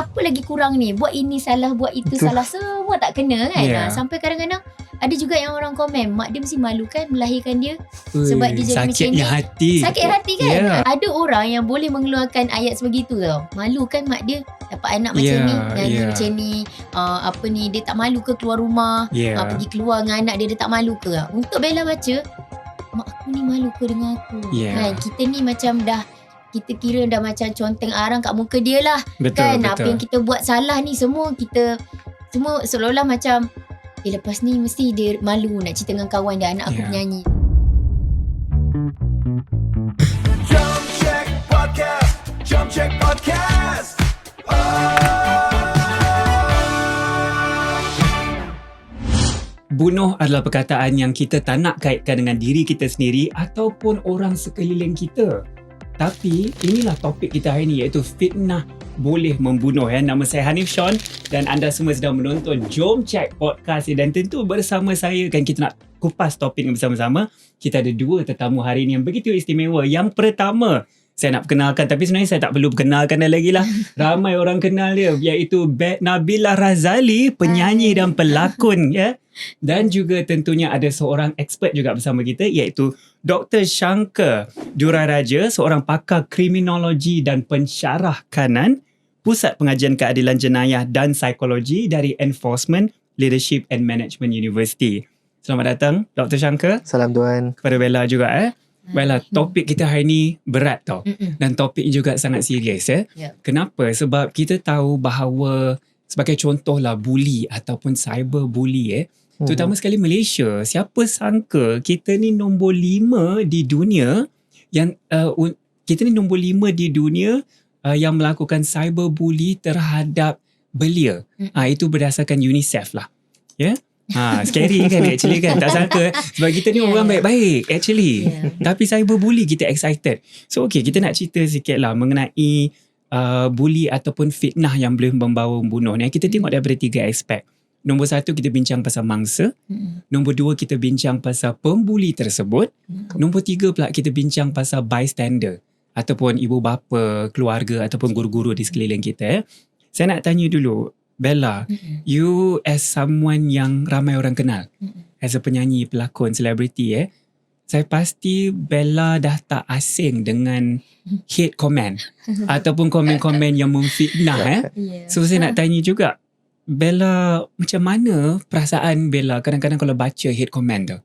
apa lagi kurang ni, buat ini salah, buat itu salah, semua tak kena kan. Sampai kadang-kadang ada juga yang orang komen, mak dia mesti malu kan melahirkan dia. Sebab dia jadi macam ni. Sakit hati kan. Ada orang yang boleh mengeluarkan ayat sebegitu tau. Malu kan mak dia dapat anak macam ni, nyanyi macam ni, apa ni, dia tak malu ke keluar rumah, pergi keluar dengan anak dia tak malu ke. Untuk Bella baca, mak aku ni malu ke dengan aku kan. Kita ni macam dah, kita kira dah macam conteng arang kat muka dia lah. Betul. Apa yang kita buat salah ni semua kita, semua seolah-olah macam lepas ni mesti dia malu nak cerita dengan kawan dia, anak aku penyanyi. Jump Check Podcast, Jump Check Podcast. Bunuh adalah perkataan yang kita tak nak kaitkan dengan diri kita sendiri ataupun orang sekeliling kita. Tapi inilah topik kita hari ini, iaitu fitnah boleh membunuh. Nama saya Hanif Sean dan anda semua sedang menonton Jom Check Podcast. Dan tentu bersama saya kan kita nak kupas topik ini bersama-sama. Kita ada dua tetamu hari ini yang begitu istimewa. Yang pertama, saya nak perkenalkan, tapi sebenarnya saya tak perlu perkenalkan dia lagi lah. Ramai orang kenal dia, iaitu Nabila Razali, penyanyi dan pelakon Dan juga tentunya ada seorang expert juga bersama kita, iaitu Dr. Shankar Duraraja, seorang pakar kriminologi dan pensyarah kanan, Pusat Pengajian Keadilan Jenayah dan Psikologi dari Enforcement, Leadership and Management University. Selamat datang Dr. Shankar. Salam tuan. Kepada Bella juga Bella, topik kita hari ni berat tau. Dan topik juga sangat serius Kenapa? Sebab kita tahu bahawa sebagai contohlah bully ataupun cyber bully terutama sekali Malaysia, siapa sangka kita ni nombor 5 di dunia yang kita ni nombor 5 di dunia yang melakukan cyber bully terhadap belia. Itu berdasarkan UNICEF lah. Scary kan actually kan. Tak sangka sebab kita ni orang baik-baik actually. Tapi cyberbully kita excited. So kita nak cerita sikit lah mengenai bully ataupun fitnah yang boleh membawa membunuh ni. Kita tengok daripada 3 aspek. Nombor 1 kita bincang pasal mangsa. Nombor 2 kita bincang pasal pembuli tersebut. Nombor 3 pula kita bincang pasal bystander ataupun ibu bapa, keluarga ataupun guru-guru di sekeliling kita. Saya nak tanya dulu Bella, you as someone yang ramai orang kenal, as a penyanyi, pelakon, selebriti saya pasti Bella dah tak asing dengan hate comment ataupun komen-komen yang memfitnah So saya nak tanya juga, Bella, macam mana perasaan Bella kadang-kadang kalau baca hate comment tu?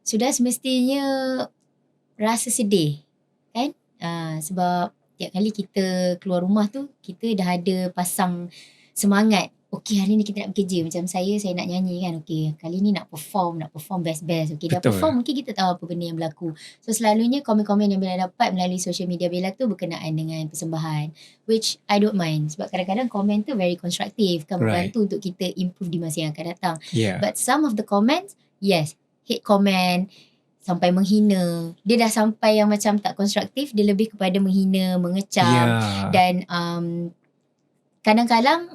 Sudah semestinya rasa sedih kan, sebab tiap kali kita keluar rumah tu, kita dah ada pasang semangat. Okey, hari ni kita nak bekerja. Macam saya nak nyanyi kan. Okey, kali ni nak perform best-best. Okey, dah perform, mungkin kita tahu apa benda yang berlaku. So, selalunya komen-komen yang Bella dapat melalui social media Bella tu berkenaan dengan persembahan. Which I don't mind. Sebab kadang-kadang komen tu very constructive. Kan membantu untuk kita improve di masa yang akan datang. But some of the comments, yes, hate comment, sampai menghina. Dia dah sampai yang macam tak konstruktif. Dia lebih kepada menghina, mengecam. Dan kadang-kadang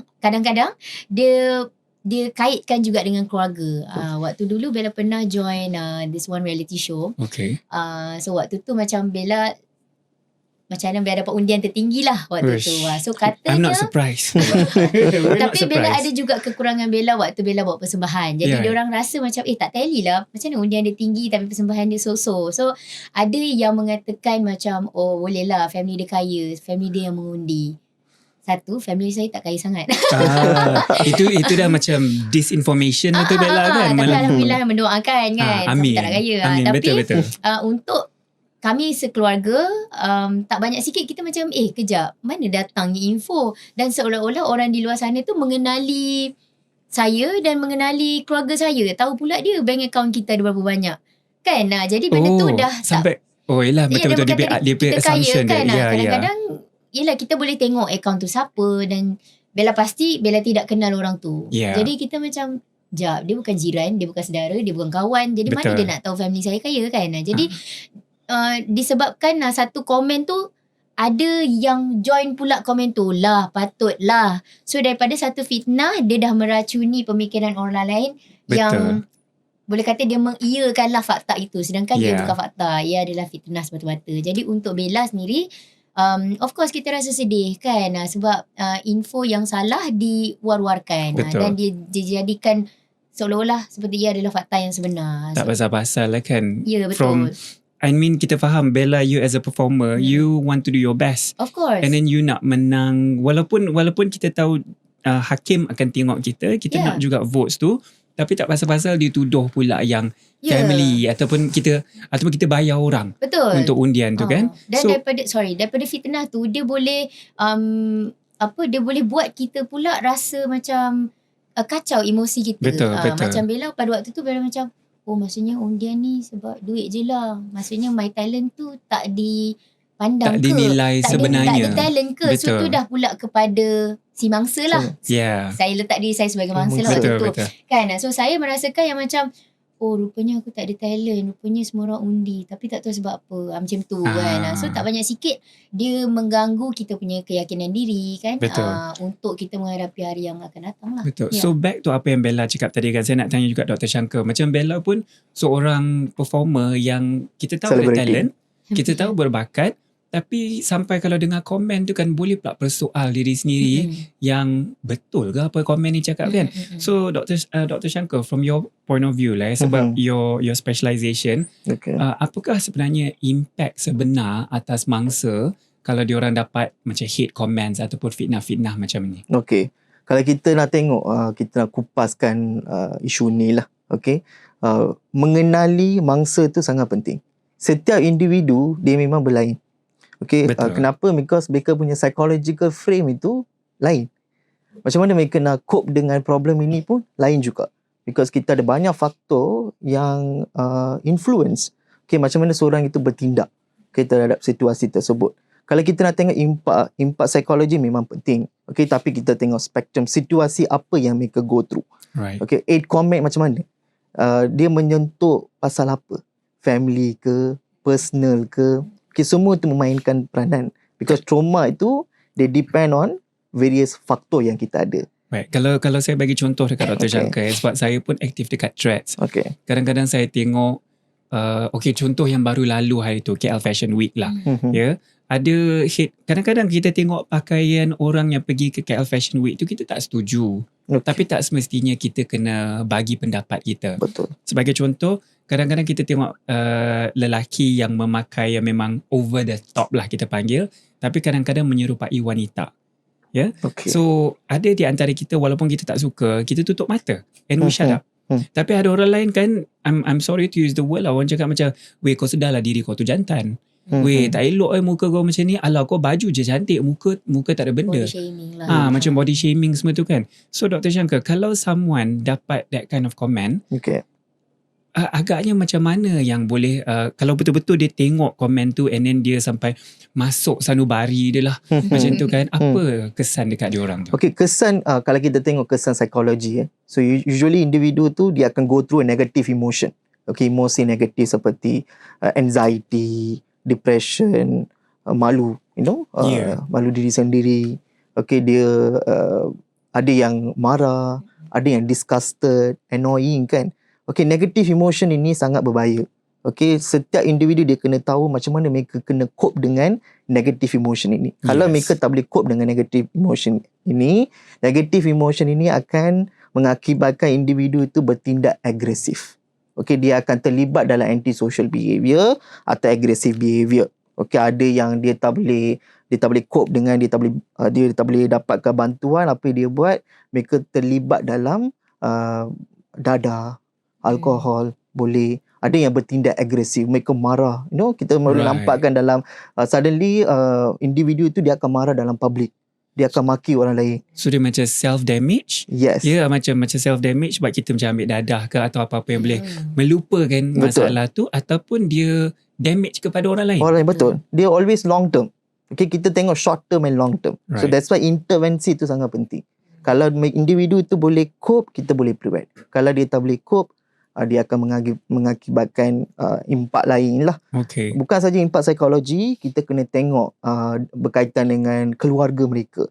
dia kaitkan juga dengan keluarga. Waktu dulu Bella pernah join this one reality show. So waktu tu macam Bella, macam mana Bella dapat undian tertinggi lah waktu tu. So katanya, I'm not surprised. Tapi Bella ada juga kekurangan Bella waktu Bella bawa persembahan. Jadi diorang rasa macam tak tally lah, macam mana undian dia tinggi tapi persembahan dia so-so. So ada yang mengatakan macam, oh boleh lah family dia kaya, family dia yang mengundi. Satu, family saya tak kaya sangat. Itu dah macam disinformation itu Bella kan. Tapi alhamdulillah mendoakan kan. Amin. Tak nak kaya. Amin. Tapi betul. Untuk kami sekeluarga, tak banyak sikit kita macam kejap, mana datangnya info. Dan seolah-olah orang di luar sana tu mengenali saya dan mengenali keluarga saya. Tahu pula dia bank account kita ada berapa banyak. Kan? Jadi benda tu dah sampai yelah betul-betul dia punya assumption kan? dia. Kadang-kadang yelah kita boleh tengok account tu siapa, dan Bella pasti Bella tidak kenal orang tu. Jadi kita macam, dia bukan jiran, dia bukan saudara, dia bukan kawan. Jadi mana dia nak tahu family saya kaya kan? Jadi disebabkan satu komen tu, ada yang join pula komen tu, patutlah. So daripada satu fitnah, dia dah meracuni pemikiran orang lain. Yang boleh kata dia mengiyakanlah fakta itu, sedangkan dia bukan fakta. Ia adalah fitnah semata-mata. Jadi untuk Bella sendiri, of course kita rasa sedih kan, sebab info yang salah diwar-warkan, dan dia dijadikan seolah-olah seperti ia adalah fakta yang sebenar. Tak pasal-pasal lah kan. Ya, betul. Kita faham Bella, you as a performer, you want to do your best. Of course. And then you nak menang, walaupun kita tahu hakim akan tengok kita nak juga votes tu, tapi tak pasal-pasal dituduh pula yang family ataupun kita bayar orang untuk undian tu kan. Dan daripada fitnah tu dia boleh dia boleh buat kita pula rasa macam kacau emosi kita. Betul. Macam Bella pada waktu tu Bella macam maksudnya undian ni sebab duit je lah, maksudnya my talent tu tak dipandang tak dinilai sebenarnya, tak ada talent ke. So tu dah pula kepada si mangsa lah. Saya letak diri saya sebagai mangsa lah waktu tu kan. So saya merasakan yang macam rupanya aku tak ada talent, rupanya semua orang undi tapi tak tahu sebab apa, macam tu kan. So tak banyak sikit dia mengganggu kita punya keyakinan diri kan, untuk kita menghadapi hari yang akan datang lah. So back to apa yang Bella cakap tadi kan, saya nak tanya juga Dr. Shankar, macam Bella pun seorang performer yang kita tahu ada talent, kita tahu berbakat, tapi sampai kalau dengar komen tu kan boleh pula persoal diri sendiri yang betul ke apa komen ni cakap kan. So Dr. Shankar, from your point of view lah, sebab your specialization, apakah sebenarnya impact sebenar atas mangsa kalau diorang dapat macam hate comments ataupun fitnah-fitnah macam ni? Okay, kalau kita nak tengok, kita nak kupaskan isu ni lah. Okay, mengenali mangsa tu sangat penting. Setiap individu dia memang berlain. Okay, kenapa? Because mereka punya psychological frame itu lain. Macam mana mereka nak cope dengan problem ini pun lain juga. Because kita ada banyak faktor yang influence. Okay, macam mana seorang itu bertindak terhadap situasi tersebut. Kalau kita nak tengok impact psikologi memang penting. Okay, tapi kita tengok spektrum situasi apa yang mereka go through. Okay, 8 comment macam mana? Dia menyentuh pasal apa? Family ke? Personal ke? Okay, semua itu memainkan peranan. Because trauma itu, they depend on various faktor yang kita ada. Right. Kalau saya bagi contoh dekat Dr. Shankar, sebab saya pun aktif dekat Threads. Kadang-kadang saya tengok, contoh yang baru lalu hari tu, KL Fashion Week lah. Ada hate. Kadang-kadang kita tengok pakaian orang yang pergi ke KL Fashion Week tu, kita tak setuju. Tapi tak semestinya kita kena bagi pendapat kita. Betul. Sebagai contoh, kadang-kadang kita tengok lelaki yang memakai yang memang over the top lah kita panggil, tapi kadang-kadang menyerupai wanita. So ada di antara kita, walaupun kita tak suka, kita tutup mata and we shut up. Tapi ada orang lain kan, I'm sorry to use the word lah, orang cakap macam, weh kau sedarlah diri kau tu jantan. Weh tak elok muka kau macam ni, alah kau baju je cantik, muka tak ada benda. Body shaming lah. Macam body shaming semua tu kan. So Dr. Shankar, kalau someone dapat that kind of comment, agaknya macam mana yang boleh, kalau betul-betul dia tengok komen tu and then dia sampai masuk sanubari dia lah macam tu kan, apa kesan dekat dia orang tu? Okay, kesan, kalau kita tengok kesan psikologi, so usually individu tu dia akan go through a negative emotion. Okay, emosi negatif seperti anxiety, depression, malu, malu diri sendiri. Okay, dia ada yang marah, ada yang disgusted, annoying kan. Okay, negative emotion ini sangat berbahaya. Okay, setiap individu dia kena tahu macam mana mereka kena cope dengan negative emotion ini. Kalau mereka tak boleh cope dengan negative emotion ini akan mengakibatkan individu itu bertindak agresif. Okay, dia akan terlibat dalam antisocial behavior atau aggressive behavior. Okay, ada yang dia tak boleh cope dengan, dia tak boleh dapatkan bantuan, apa yang dia buat, mereka terlibat dalam dadah, alkohol, boleh. Ada yang bertindak agresif, mereka marah. Kita boleh nampakkan dalam suddenly individu itu dia akan marah dalam public. Dia akan maki orang lain. So dia macam self-damage? Yes. Ya, macam self-damage sebab kita macam ambil dadah ke atau apa-apa yang boleh melupakan masalah tu, ataupun dia damage kepada orang lain. Orang lain, betul. Dia always long term. Okay, kita tengok short term and long term. So that's why intervensi tu sangat penting. Kalau individu tu boleh cope, kita boleh prevent. Kalau dia tak boleh cope, dia akan mengakibatkan impak lain lah. Okay. Bukan saja impak psikologi, kita kena tengok berkaitan dengan keluarga mereka.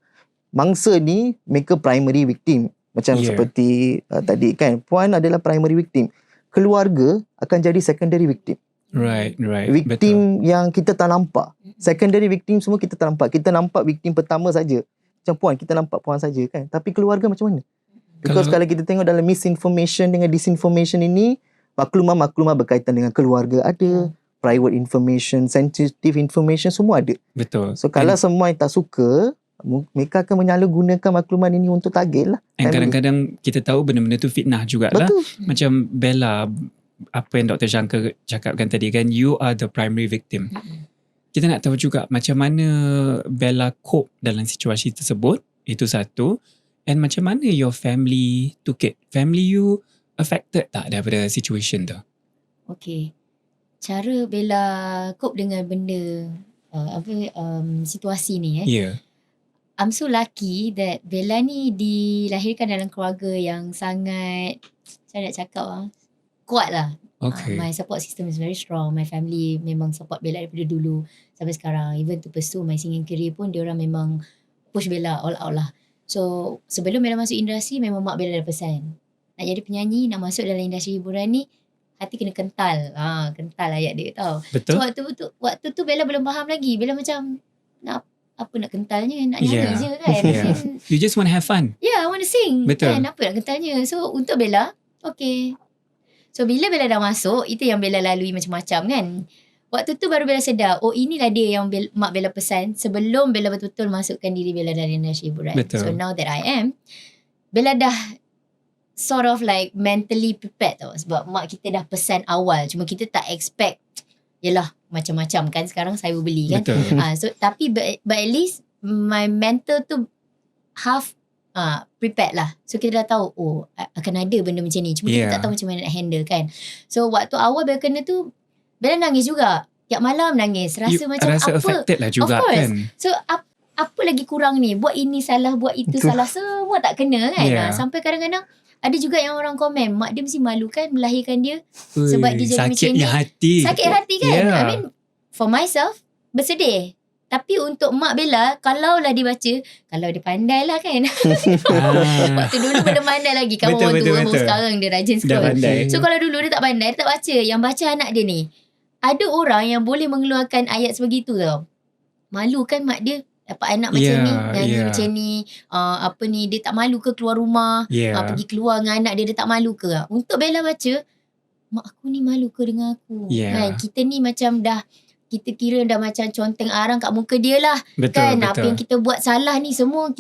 Mangsa ni, mereka primary victim. Macam seperti tadi kan, Puan adalah primary victim. Keluarga akan jadi secondary victim. Right. Victim yang kita tak nampak. Secondary victim semua kita tak nampak. Kita nampak victim pertama saja. Macam puan, kita nampak puan saja kan. Tapi keluarga macam mana? Because kalau kita tengok dalam misinformation dengan disinformation ini, maklumat berkaitan dengan keluarga ada, private information, sensitive information semua ada. Betul. So kalau semua yang tak suka, mereka akan menyalahgunakan maklumat ini untuk target lah. Dan kadang-kadang kita tahu benda-benda tu fitnah jugalah. Betul. Macam Bella, apa yang Dr. Shankar cakapkan tadi kan, you are the primary victim. Kita nak tahu juga macam mana Bella cope dalam situasi tersebut. Itu satu. And macam mana your family took it? Family you affected tak daripada situation tu? Okay. Cara Bella cope dengan benda situasi ni Yeah. I'm so lucky that Bella ni dilahirkan dalam keluarga yang sangat, saya nak cakap kuat lah. Okay. My support system is very strong. My family memang support Bella daripada dulu sampai sekarang. Even to pursue my singing career pun, diorang memang push Bella all out lah. So sebelum Bella masuk industri, memang mak Bella dah pesan, nak jadi penyanyi, nak masuk dalam industri hiburan ni, hati kena kental. Kental ayat dia tau. Betul. So waktu tu Bella belum faham lagi. Bella macam, apa nak kentalnya, nak nyanyi je kan. You just want to have fun. Yeah, I want to sing. Betul. Kan, apa nak kentalnya. So untuk Bella, okay. So bila Bella dah masuk, itu yang Bella lalui macam-macam kan. Waktu tu baru Bella sedar, inilah dia yang mak Bella pesan sebelum Bella betul-betul masukkan diri Bella dalam industri hiburan. Betul. So now that I am, Bella dah sort of like mentally prepared tau. Sebab mak kita dah pesan awal. Cuma kita tak expect, yelah macam-macam kan sekarang saya beli kan. Betul. So tapi but at least my mental tu half prepared lah. So kita dah tahu akan ada benda macam ni. Cuma kita tak tahu macam mana nak handle kan. So waktu awal Bella kena tu, Bella nangis juga. Tiap malam nangis. Rasa affected lah juga kan. So apa lagi kurang ni? Buat ini salah, buat itu salah. Semua tak kena kan. Sampai kadang-kadang ada juga yang orang komen, mak dia mesti malu kan melahirkan dia. Sebab dia jadi macam ni. Sakit hati kan. I mean, for myself, bersedih. Tapi untuk mak Bella, kalaulah dia baca, kalau dia pandai lah kan. Waktu dulu belum pandai lagi. Kamu orang tua pun sekarang dia rajin scroll. So kalau dulu dia tak pandai, dia tak baca. Yang baca anak dia ni. Ada orang yang boleh mengeluarkan ayat sebegitu tau. Malu kan mak dia dapat anak macam ni, nyanyi macam ni, apa ni, dia tak malu ke keluar rumah, pergi keluar dengan anak dia, dia tak malu ke? Untuk Bella baca, mak aku ni malu ke dengan aku? Kan? Kita ni macam kita kira dah macam conteng arang kat muka dia lah. Betul. Apa yang kita buat salah ni semua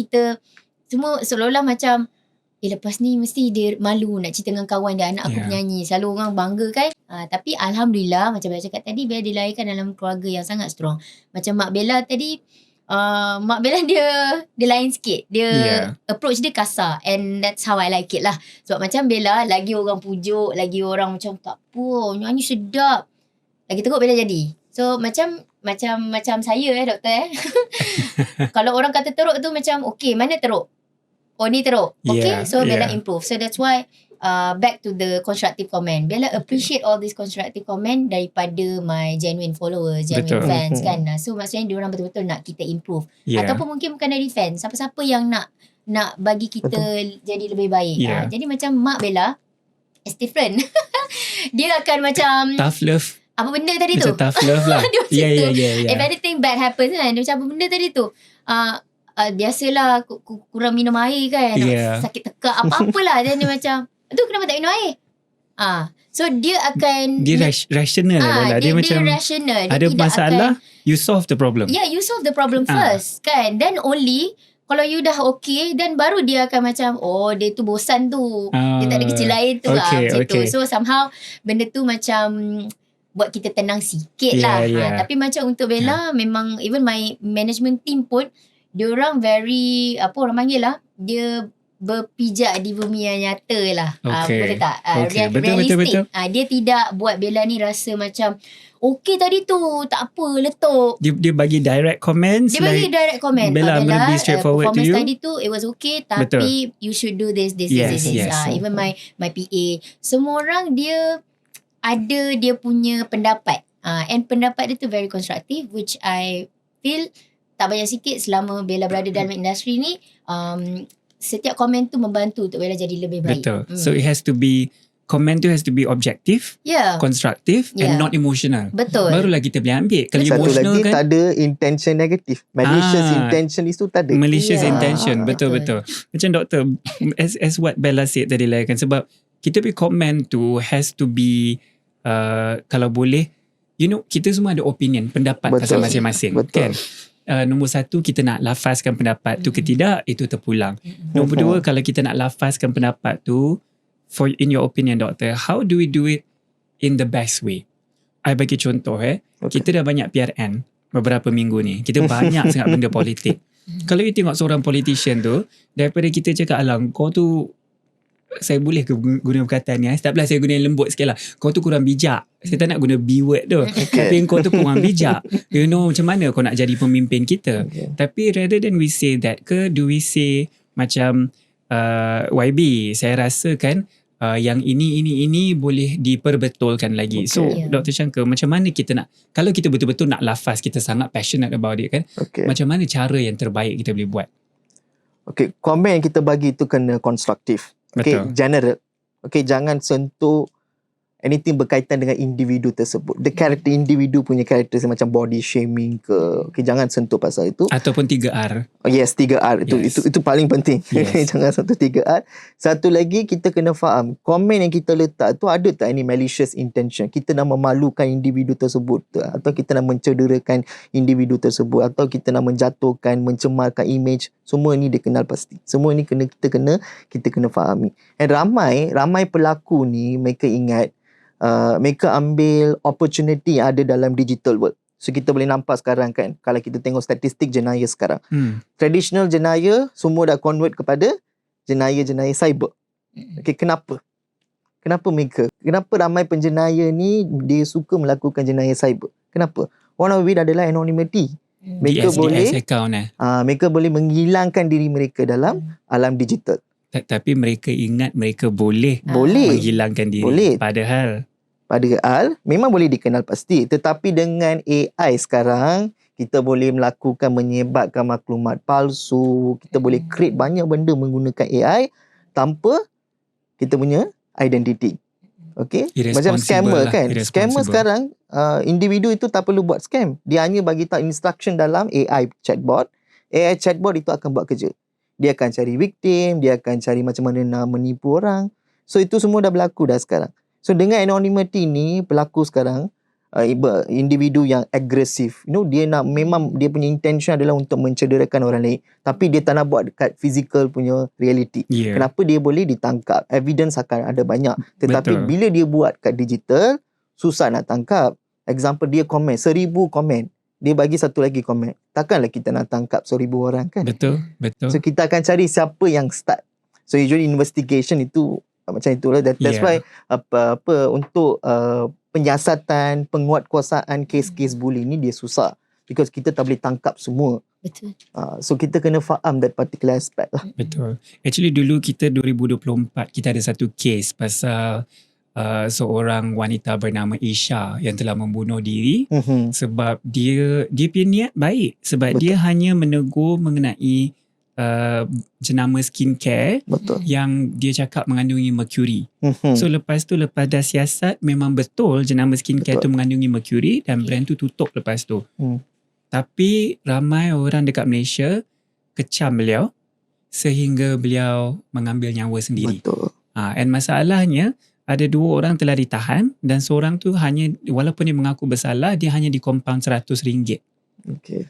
seolah-olah macam, lepas ni mesti dia malu nak cerita dengan kawan dia, anak aku penyanyi. Selalu orang bangga kan. Tapi Alhamdulillah, macam Bella cakap tadi, Bella dilahirkan dalam keluarga yang sangat strong. Macam mak Bella tadi, mak Bella dia lain sikit. Dia approach dia kasar. And that's how I like it lah. Sebab macam Bella, lagi orang pujuk, lagi orang macam tak apa, nyanyi sedap, lagi teruk Bella jadi. So macam saya doktor kalau orang kata teruk tu macam, okay, mana teruk? Ni teruk. Okay, so Bella improve. So that's why back to the constructive comment. Bella appreciate all this constructive comment daripada my genuine followers, genuine fans kan. So maksudnya diorang betul-betul nak kita improve. Ataupun mungkin bukan dari fans, siapa-siapa yang nak bagi kita jadi lebih baik. Jadi macam mak Bella is different. Dia akan macam tough love. Apa benda tadi tu? Macam tough love lah. Yeah. If anything bad happens kan, dia macam apa benda tadi tu? Biasalah kurang minum air kan, sakit tekak apa-apalah. Dan dia macam, tu kenapa tak minum air? So dia akan, dia rational lah. Dia macam rational. Dia ada masalah, you solve the problem. You solve the problem first kan. Then only kalau you dah okay, then baru dia akan macam, dia tu bosan tu, dia tak ada kerja lain tu lah macam tu. So somehow benda tu macam buat kita tenang sikit lah. Tapi macam untuk Bella, memang even my management team pun, diorang very, apa orang panggil lah, dia berpijak di bumi yang nyata lah. Boleh tak? Realistic. Dia tidak buat Bella ni rasa macam, okay tadi tu, tak apa, letup. Dia bagi direct comments. Dia bagi direct comment. Bella, I'm gonna be straightforward to you. Performance tadi tu, it was okay, tapi you should do this. Even my PA. Semua orang dia punya pendapat. And pendapat dia tu very constructive, which I feel tak banyak sikit selama Bella berada dalam industri ni. Setiap komen tu membantu untuk Bella jadi lebih baik. Betul. So it has to be komen tu has to be objective, constructive and not emotional. Betul. Barulah kita boleh ambil. Kalau Satu emotional lagi kan, tak ada intention negatif. Malicious intention itu tak ada. malicious intention. Betul. Macam doktor, as what Bella said tadi lah kan, sebab kita punya komen tu has to be kalau boleh, kita semua ada opinion, pendapat pasal masing-masing. Kan? Nombor satu, kita nak lafazkan pendapat tu ke tidak, itu terpulang. Nombor dua, kalau kita nak lafazkan pendapat tu, in your opinion doktor, how do we do it in the best way? I bagi contoh kita dah banyak PRN beberapa minggu ni. Kita banyak sangat benda politik. Kalau you tengok seorang politician tu, daripada kita cakap, alah kau tu, saya boleh ke guna perkataan ni, tak apalah saya guna yang lembut sikit lah, kau tu kurang bijak. Saya tak nak guna B-word tu, tapi kau tu kurang bijak. Macam mana kau nak jadi pemimpin kita? Tapi rather than we say that, do we say macam YB, saya rasa kan yang ini boleh diperbetulkan lagi. So Dr. Shankar, macam mana kita nak, kalau kita betul-betul nak lafaz, kita sangat passionate about it kan, macam mana cara yang terbaik kita boleh buat? Komen yang kita bagi itu kena konstruktif. General. Jangan sentuh anything berkaitan dengan individu tersebut. The character individu punya karakter macam body shaming ke. Jangan sentuh pasal itu. Ataupun 3R. Yes, 3R itu paling penting. Jangan sentuh 3R. Satu lagi, kita kena faham komen yang kita letak tu ada tak any malicious intention. Kita nak memalukan individu tersebut atau kita nak mencederakan individu tersebut atau kita nak menjatuhkan, mencemarkan image. Semua ni dia kenal pasti. Semua ni kita kena fahami. And ramai pelaku ni mereka ingat mereka ambil opportunity yang ada dalam digital world. So kita boleh nampak sekarang kan, kalau kita tengok statistik jenayah sekarang, traditional jenayah semua dah convert kepada jenayah cyber. Kenapa ramai penjenayah ni dia suka melakukan jenayah cyber? Kenapa? One of it adalah anonymity. Mereka boleh menghilangkan diri mereka dalam alam digital. Tapi mereka ingat mereka boleh menghilangkan diri. Padahal memang boleh dikenal pasti. Tetapi dengan AI sekarang, kita boleh melakukan menyebarkan maklumat palsu. Kita boleh create banyak benda menggunakan AI tanpa kita punya identity. Macam scammer kan. Scammer sekarang, individu itu tak perlu buat scam. Dia hanya bagi tahu instruction dalam AI chatbot. AI chatbot itu akan buat kerja. Dia akan cari victim, dia akan cari macam mana nak menipu orang. So itu semua dah berlaku dah sekarang. So dengan anonymity ni, pelaku sekarang individu yang agresif, dia nak, memang dia punya intention adalah untuk mencederakan orang lain, tapi dia tak nak buat dekat physical punya reality. Kenapa dia boleh ditangkap? Evidence akan ada banyak. Tetapi bila dia buat kat digital, susah nak tangkap. Example, dia komen 1,000 komen, dia bagi satu lagi komen, takkanlah kita nak tangkap 1,000 orang kan? Betul. So kita akan cari siapa yang start. So usually investigation itu macam itulah. That's why untuk penyiasatan, penguatkuasaan kes-kes bullying ni dia susah, because kita tak boleh tangkap semua. Betul. So kita kena faham that particular aspect lah. Betul. Actually dulu kita 2024 kita ada satu kes pasal seorang wanita bernama Isha yang telah membunuh diri sebab dia punya niat baik, sebab dia hanya menegur mengenai jenama skincare yang dia cakap mengandungi mercury. So lepas dah siasat, memang betul jenama skincare tu mengandungi mercury dan brand tu tutup lepas tu. Tapi ramai orang dekat Malaysia kecam beliau sehingga beliau mengambil nyawa sendiri. And masalahnya ada 2 orang telah ditahan dan seorang tu hanya, walaupun dia mengaku bersalah, dia hanya di compound RM100.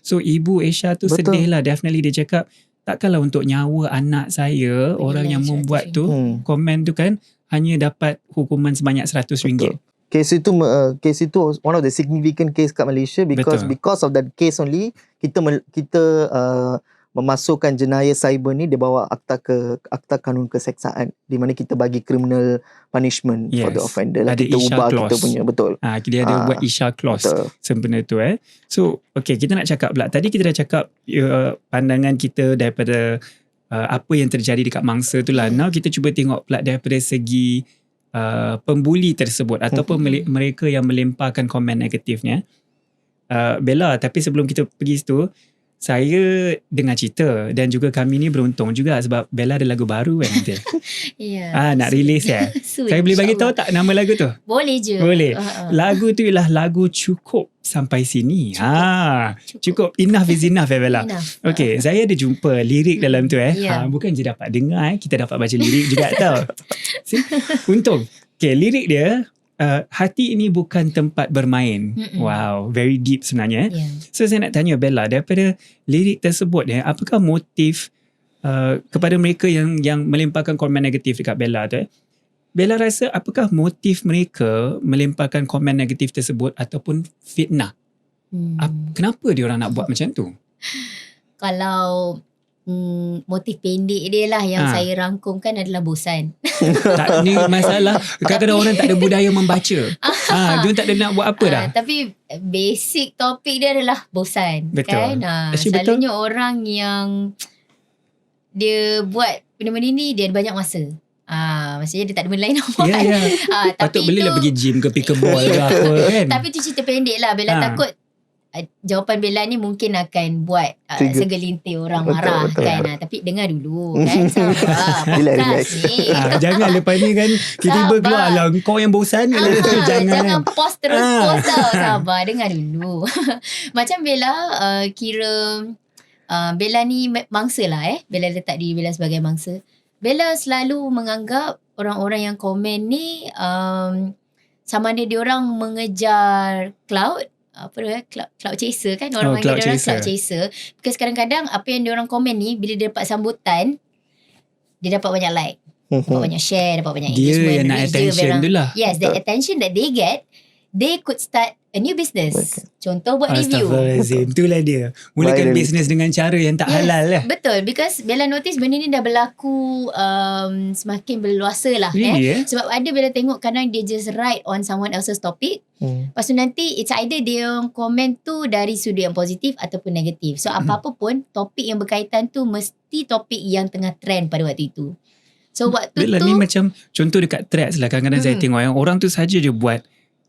So ibu Aisha tu sedih lah. Definitely dia cakap, takkanlah untuk nyawa anak saya, orang yang membuat tu, komen tu kan, hanya dapat hukuman sebanyak RM100. Kes itu one of the significant case kat Malaysia, because of that case only kita memasukkan jenayah cyber ni, dia bawa akta kanun keseksaan, di mana kita bagi criminal punishment for the offender lah. Kita ubah kita punya dia ada buat Isha clause sebenarnya tu So kita nak cakap pula, tadi kita dah cakap pandangan kita daripada apa yang terjadi dekat mangsa tu lah. Now kita cuba tengok pula daripada segi pembuli tersebut ataupun mereka yang melemparkan komen negatifnya. Bella, tapi sebelum kita pergi situ, saya dengar cerita dan juga kami ni beruntung juga sebab Bella ada lagu baru kan kita. Nak release ya. Saya boleh bagi tahu tak nama lagu tu? Boleh je. Boleh. Lagu tu ialah lagu Cukup Sampai Sini. Cukup. Enough is enough Bella. Okay, saya ada jumpa lirik dalam tu bukan je dapat dengar kita dapat baca lirik juga tau. Untung. Okay, lirik dia hati ini bukan tempat bermain. Wow, very deep sebenarnya. So saya nak tanya Bella, daripada lirik tersebut apakah motif kepada mereka yang melimpahkan komen negatif dekat Bella tu? Bella rasa apakah motif mereka melimpahkan komen negatif tersebut ataupun fitnah? Kenapa dia orang nak buat macam tu? Kalau motif pendek dia lah yang saya rangkumkan adalah bosan. Tak, ni masalah kadang-kadang orang tak ada budaya membaca. Dia tak ada nak buat apa dah. Tapi basic topik dia adalah bosan. Betul. Kan? Selalunya orang yang dia buat benda-benda ni dia ada banyak masa. Maksudnya dia tak ada benda lain nak buat. Patut belilah pergi gym ke pickleball ke apa kan. Tapi tu cerita pendek lah. Bella takut jawapan Bella ni mungkin akan buat segelintir orang marah kan. Tapi dengar dulu kan. Relax. Jangan lepas ni kan tiba-tiba keluar lah kau yang bosan. Jangan post terus post tau. Sabar, dengar dulu. Macam Bella kira Bella ni mangsa lah Bella letak diri Bella sebagai mangsa. Bella selalu menganggap orang-orang yang komen ni sama ada diorang mengejar cloud chaser kan, orang panggil diorang cloud chaser. Because kadang-kadang apa yang diorang komen ni bila dia dapat sambutan dia dapat banyak like, dapat banyak share, dapat banyak engagement. Dia yang nak attention tu lah. Yes, the attention that they get, they could start a new business. Contoh buat review. Astaghfirullahaladzim. Itulah dia. Mulakan bisnes dengan cara yang tak halal lah. Betul. Because Bella notice benda ni dah berlaku semakin berluasa lah. Really, Sebab ada Bella tengok kadang dia just write on someone else's topic. Lepas tu nanti it's either dia komen tu dari sudut yang positif ataupun negatif. So apa-apa pun topik yang berkaitan tu mesti topik yang tengah trend pada waktu itu. So waktu Bella tu ni macam contoh dekat threads lah. Kadang-kadang saya tengok yang orang tu saja je buat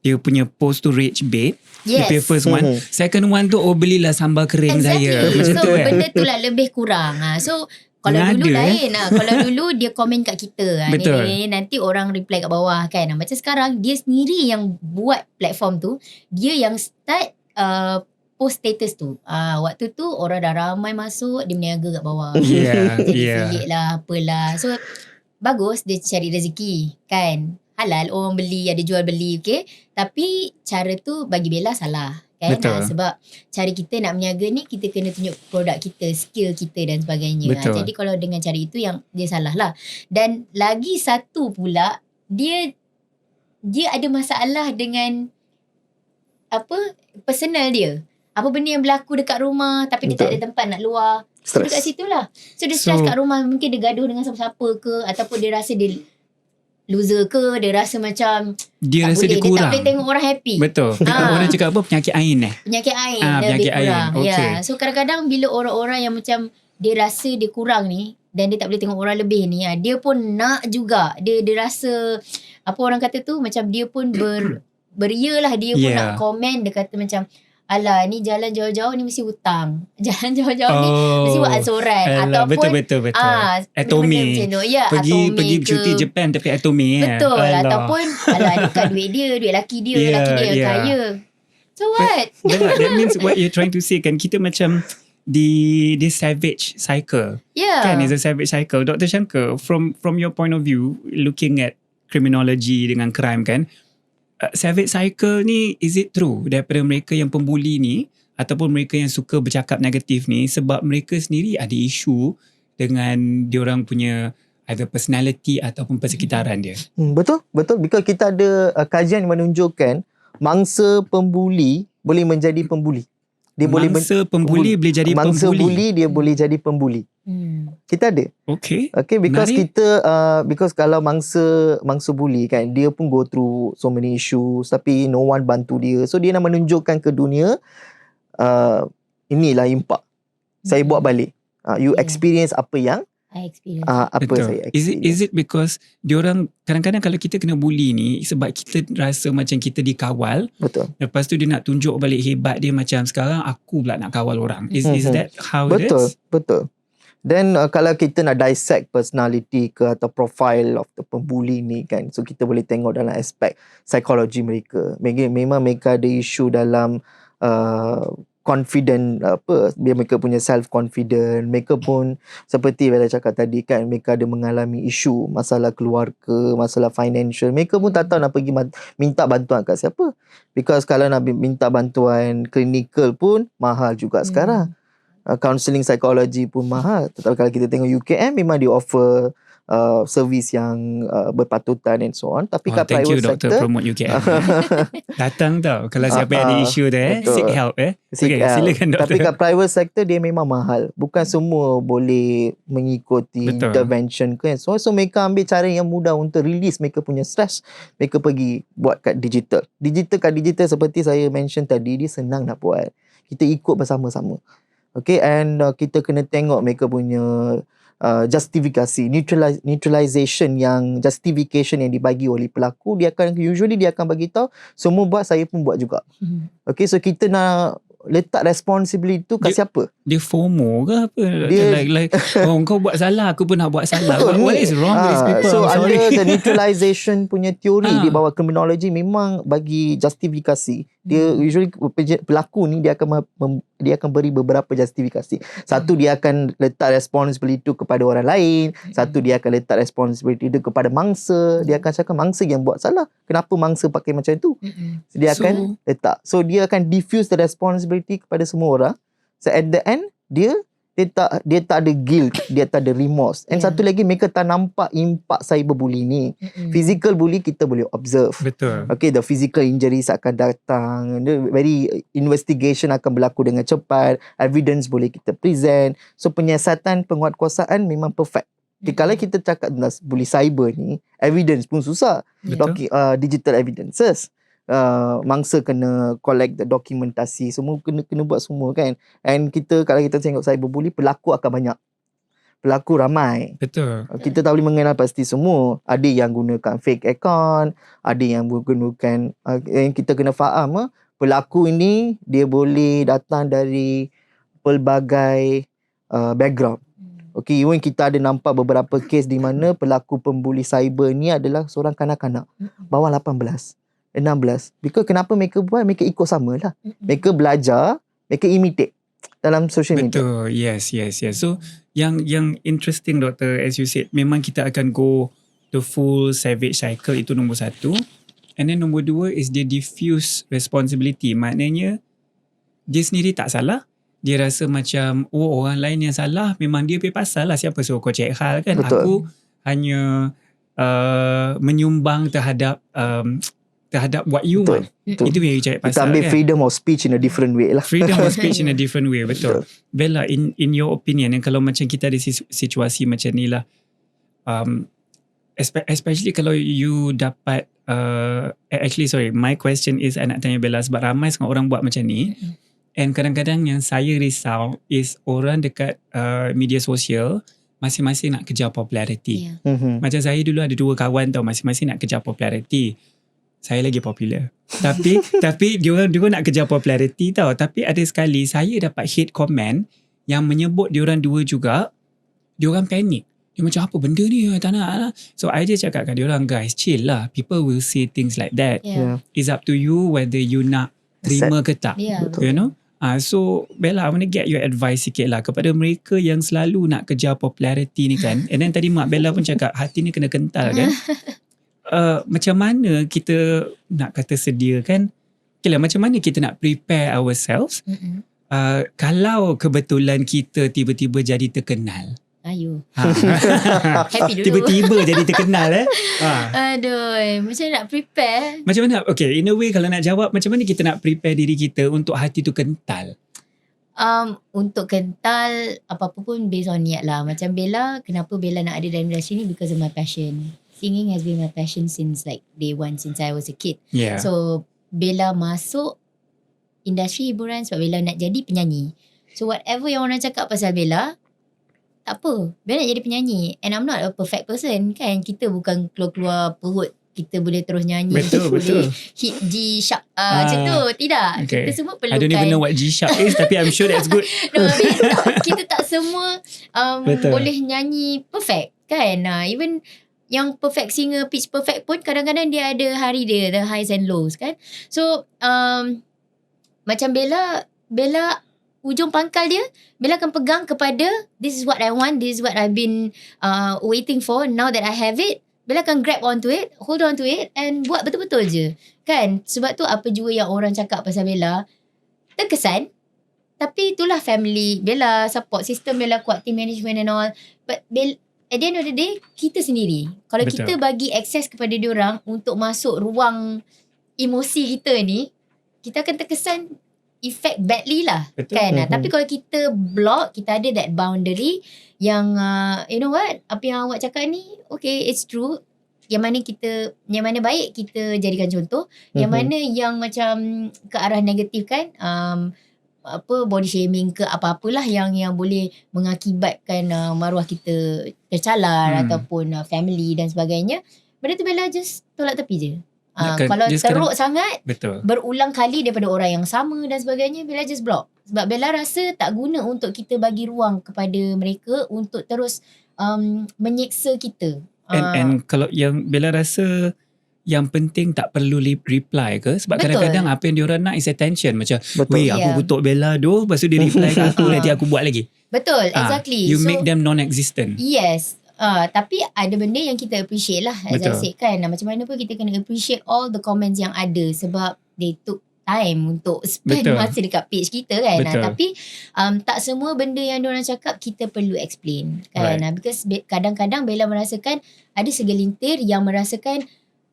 dia punya post tu rage bait. Yes. The first one. Second one tu belilah sambal kering saya. Macam so tu kan. benda tu lah lebih kurang. So kalau dulu lain kalau dulu dia komen kat kita ni, nanti orang reply kat bawah kan. Macam sekarang dia sendiri yang buat platform tu. Dia yang start post status tu. Waktu tu orang dah ramai masuk, dia berniaga kat bawah. Jadi lah apalah. So bagus dia cari rezeki kan. Halal orang beli, ada jual beli, okay. Tapi cara tu bagi Bella salah kan. Sebab cara kita nak berniaga ni kita kena tunjuk produk kita, skill kita dan sebagainya. Jadi kalau dengan cara itu yang dia salah lah. Dan lagi satu pula dia ada masalah dengan personal dia. Apa benda yang berlaku dekat rumah tapi dia tak ada tempat nak luar. Dekat situ lah. So dia stress kat rumah, mungkin dia gaduh dengan siapa-siapa ke, ataupun dia rasa dia loser ke, dia rasa macam dia tak rasa boleh, dia kurang. dia tak boleh tengok orang happy. Betul. Orang cakap apa, penyakit ain penyakit ain penyakit lebih kurang. ain. So kadang-kadang bila orang-orang yang macam dia rasa dia kurang ni dan dia tak boleh tengok orang lebih ni, dia pun nak juga. Dia rasa apa orang kata tu, macam dia pun beria lah, dia pun nak komen. Dia kata macam, alah ni jalan jauh-jauh ni mesti hutang. Jalan jauh-jauh ni mesti buat ansuran. Ataupun betul. Atomi. Pergi cuti Japan tapi Atomi. Betul. Ataupun alah bukan duit dia, duit laki dia, laki dia kaya. So what? That means what you're trying to say kan, kita macam di savage cycle. Kan, it's a savage cycle. Dr. Shankar, from your point of view, looking at criminology dengan crime kan, savage cycle ni, is it true daripada mereka yang pembuli ni ataupun mereka yang suka bercakap negatif ni sebab mereka sendiri ada isu dengan diorang punya either personality ataupun persekitaran dia? Betul. Because kita ada kajian yang menunjukkan mangsa pembuli boleh menjadi pembuli. Dia mangsa pembuli boleh jadi pembuli. Mangsa buli dia boleh jadi pembuli. Kita ada. Okay, because menarik. Because kalau mangsa buli kan, dia pun go through so many issues tapi no one bantu dia. So dia nak menunjukkan ke dunia, inilah impak. Saya buat balik. You experience apa yang I experience. Apa Betul. saya experience. Is it because diorang kadang-kadang kalau kita kena bully ni sebab kita rasa macam kita dikawal, Betul. lepas tu dia nak tunjuk balik hebat dia, macam sekarang aku pula nak kawal orang. Is that how it is? Betul. Then kalau kita nak dissect personality ke atau profile of the pembuli ni kan, so kita boleh tengok dalam aspek psikologi mereka. Memang mereka ada isu dalam confident, dia mereka punya self confident. Mereka pun seperti Bella cakap tadi kan, mereka ada mengalami isu masalah keluarga, masalah financial. Mereka pun tak tahu nak pergi minta bantuan kat siapa, because kalau nak minta bantuan klinikal pun mahal juga sekarang. Counselling psikologi pun mahal. Tetapi kalau kita tengok UKM, memang dia offer servis yang berpatutan and so on. Tapi kat thank you private doktor sector, promote UKM. Datang tau kalau siapa yang ada isu dia, seek help seek okay, help. silakan doktor. Tapi kat private sector dia memang mahal. Bukan semua boleh mengikuti intervention ke and so on. So mereka ambil cara yang mudah untuk release mereka punya stress. Mereka pergi buat kat digital. Kat digital seperti saya mention tadi, dia senang nak buat. Kita ikut bersama-sama. Okay, and kita kena tengok mereka punya justifikasi, neutralization justification yang dibagi oleh pelaku. Dia akan bagi tahu semua buat, saya pun buat juga. Okay, so kita nak letak responsibility tu kat siapa? Dia FOMO ke apa? Dia like kau buat salah, aku pun nak buat salah. What is wrong with these people? So I'm sorry. under the neutralization punya teori di bawah kriminologi, memang bagi justifikasi. Dia usually pelaku ni dia akan beri beberapa justifikasi. Satu, dia akan letak responsibility itu kepada orang lain. Satu, dia akan letak responsibility itu kepada mangsa. Dia akan cakap mangsa yang buat salah. Kenapa mangsa pakai macam itu? Dia akan letak. So dia akan diffuse the responsibility kepada semua orang. So at the end, dia tak ada guilt, dia tak ada remorse. And satu lagi, mereka tak nampak impak cyberbully ni. Physical bully kita boleh observe. Betul. Okay, the physical injuries akan datang. Very investigation akan berlaku dengan cepat. Evidence boleh kita present. So penyiasatan penguatkuasaan memang perfect. Okay, kalau kita cakap tentang bully cyber ni, evidence pun susah. Digital evidences. Mangsa kena collect the dokumentasi, semua kena buat semua kan. And kalau kita tengok cyberbully, pelaku akan banyak, pelaku ramai. Betul. Kita tak boleh mengenal pasti semua. Ada yang gunakan fake account, ada yang gunakan yang kita kena faham, pelaku ini dia boleh datang dari pelbagai background. Okay, even kita ada nampak beberapa kes di mana pelaku pembuli cyber ni adalah seorang kanak-kanak bawah 18, 16. Because kenapa mereka buat? Mereka ikut sama lah. Mereka belajar, mereka imitate dalam social media. Betul. Yes. So yang interesting doktor, as you said, memang kita akan go the full savage cycle, itu nombor satu. And then nombor dua is dia diffuse responsibility. Maknanya dia sendiri tak salah. Dia rasa macam orang lain yang salah, memang dia punya pasal lah, siapa suruh kau cek hal kan. Betul. Aku hanya menyumbang terhadap what you want. Betul. Itu yang you cari pasal. Kita ambil kan? freedom of speech in a different way lah. Freedom of speech in a different way. Betul. Bella, in your opinion, kalau macam kita ada situasi macam ni lah, especially kalau you dapat my question is, I nak tanya Bella, sebab ramai sangat orang buat macam ni. And kadang-kadang yang saya risau is orang dekat media sosial masing-masing nak kejar populariti. Macam saya dulu ada 2 kawan tau, masing-masing nak kejar populariti. Saya lagi popular. Tapi diorang nak kejar populariti tau. Tapi ada sekali saya dapat hate comment yang menyebut diorang 2 juga. Diorang panik. Dia macam, apa benda ni? Tak nak lah. So I just cakap kat diorang, guys, chill lah. People will say things like that. It's up to you whether you nak terima ke tak. You know? So Bella, I want to get your advice sikit lah kepada mereka yang selalu nak kejar populariti ni kan. And then tadi Mak Bella pun cakap, hati ni kena kental kan. Macam mana kita nak kata sedia kan? Okay lah, macam mana kita nak prepare ourselves kalau kebetulan kita tiba-tiba jadi terkenal. Happy dulu. Tiba-tiba jadi terkenal Aduh, macam nak prepare. Macam mana? Okay, in a way kalau nak jawab, macam mana kita nak prepare diri kita untuk hati tu kental? Untuk kental, apa-apa pun based on niat lah. Macam Bella, kenapa Bella nak ada dalam industri ni? Because of my passion. Singing has been my passion since like day one, since I was a kid. So Bella masuk industri hiburan sebab Bella nak jadi penyanyi. So whatever yang orang cakap pasal Bella, tak apa. Bella nak jadi penyanyi. And I'm not a perfect person kan. Kita bukan keluar-keluar perut. Kita boleh terus nyanyi. Betul. Boleh hit G sharp. Macam tu. Tidak. Okay. Kita semua perlukan. I don't even know what G sharp is. Tapi I'm sure that's good. No, kita tak semua boleh nyanyi perfect kan. Even yang perfect singer, pitch perfect pun kadang-kadang dia ada hari dia, the highs and lows kan. So macam Bella ujung pangkal dia, Bella akan pegang kepada this is what I want, this is what I've been waiting for. Now that I have it, Bella akan grab onto it, hold on to it and buat betul-betul je kan. Sebab tu apa jua yang orang cakap pasal Bella terkesan, tapi itulah family Bella, support system Bella kuat, team management and all. But at the end of the day, kita sendiri, kalau Betul. kita bagi akses kepada diorang untuk masuk ruang emosi kita ni, kita akan terkesan effect badly lah. Betul. Kan. Tapi kalau kita block, kita ada that boundary yang you know what, apa yang awak cakap ni okay, it's true. Yang mana baik kita jadikan contoh, yang mana yang macam ke arah negatif kan, body shaming ke apa-apalah yang boleh mengakibatkan maruah kita tercalar ataupun family dan sebagainya, benda tu Bella just tolak tepi je. Kalau teruk sangat, betul, berulang kali daripada orang yang sama dan sebagainya, Bella just block. Sebab Bella rasa tak guna untuk kita bagi ruang kepada mereka untuk terus menyeksa kita. And kalau yang Bella rasa yang penting tak perlu reply ke? Sebab kadang-kadang apa yang diorang nak is attention. Macam, weh aku kutuk Bella tu, lepas tu dia reply kat aku, nanti aku buat lagi. Betul, exactly. You make them non-existent. Yes. Tapi ada benda yang kita appreciate lah, as I said kan. Macam mana pun kita kena appreciate all the comments yang ada, sebab they took time untuk spend masa dekat page kita kan. Tapi tak semua benda yang diorang cakap kita perlu explain kan. Because kadang-kadang Bella merasakan ada segelintir yang merasakan,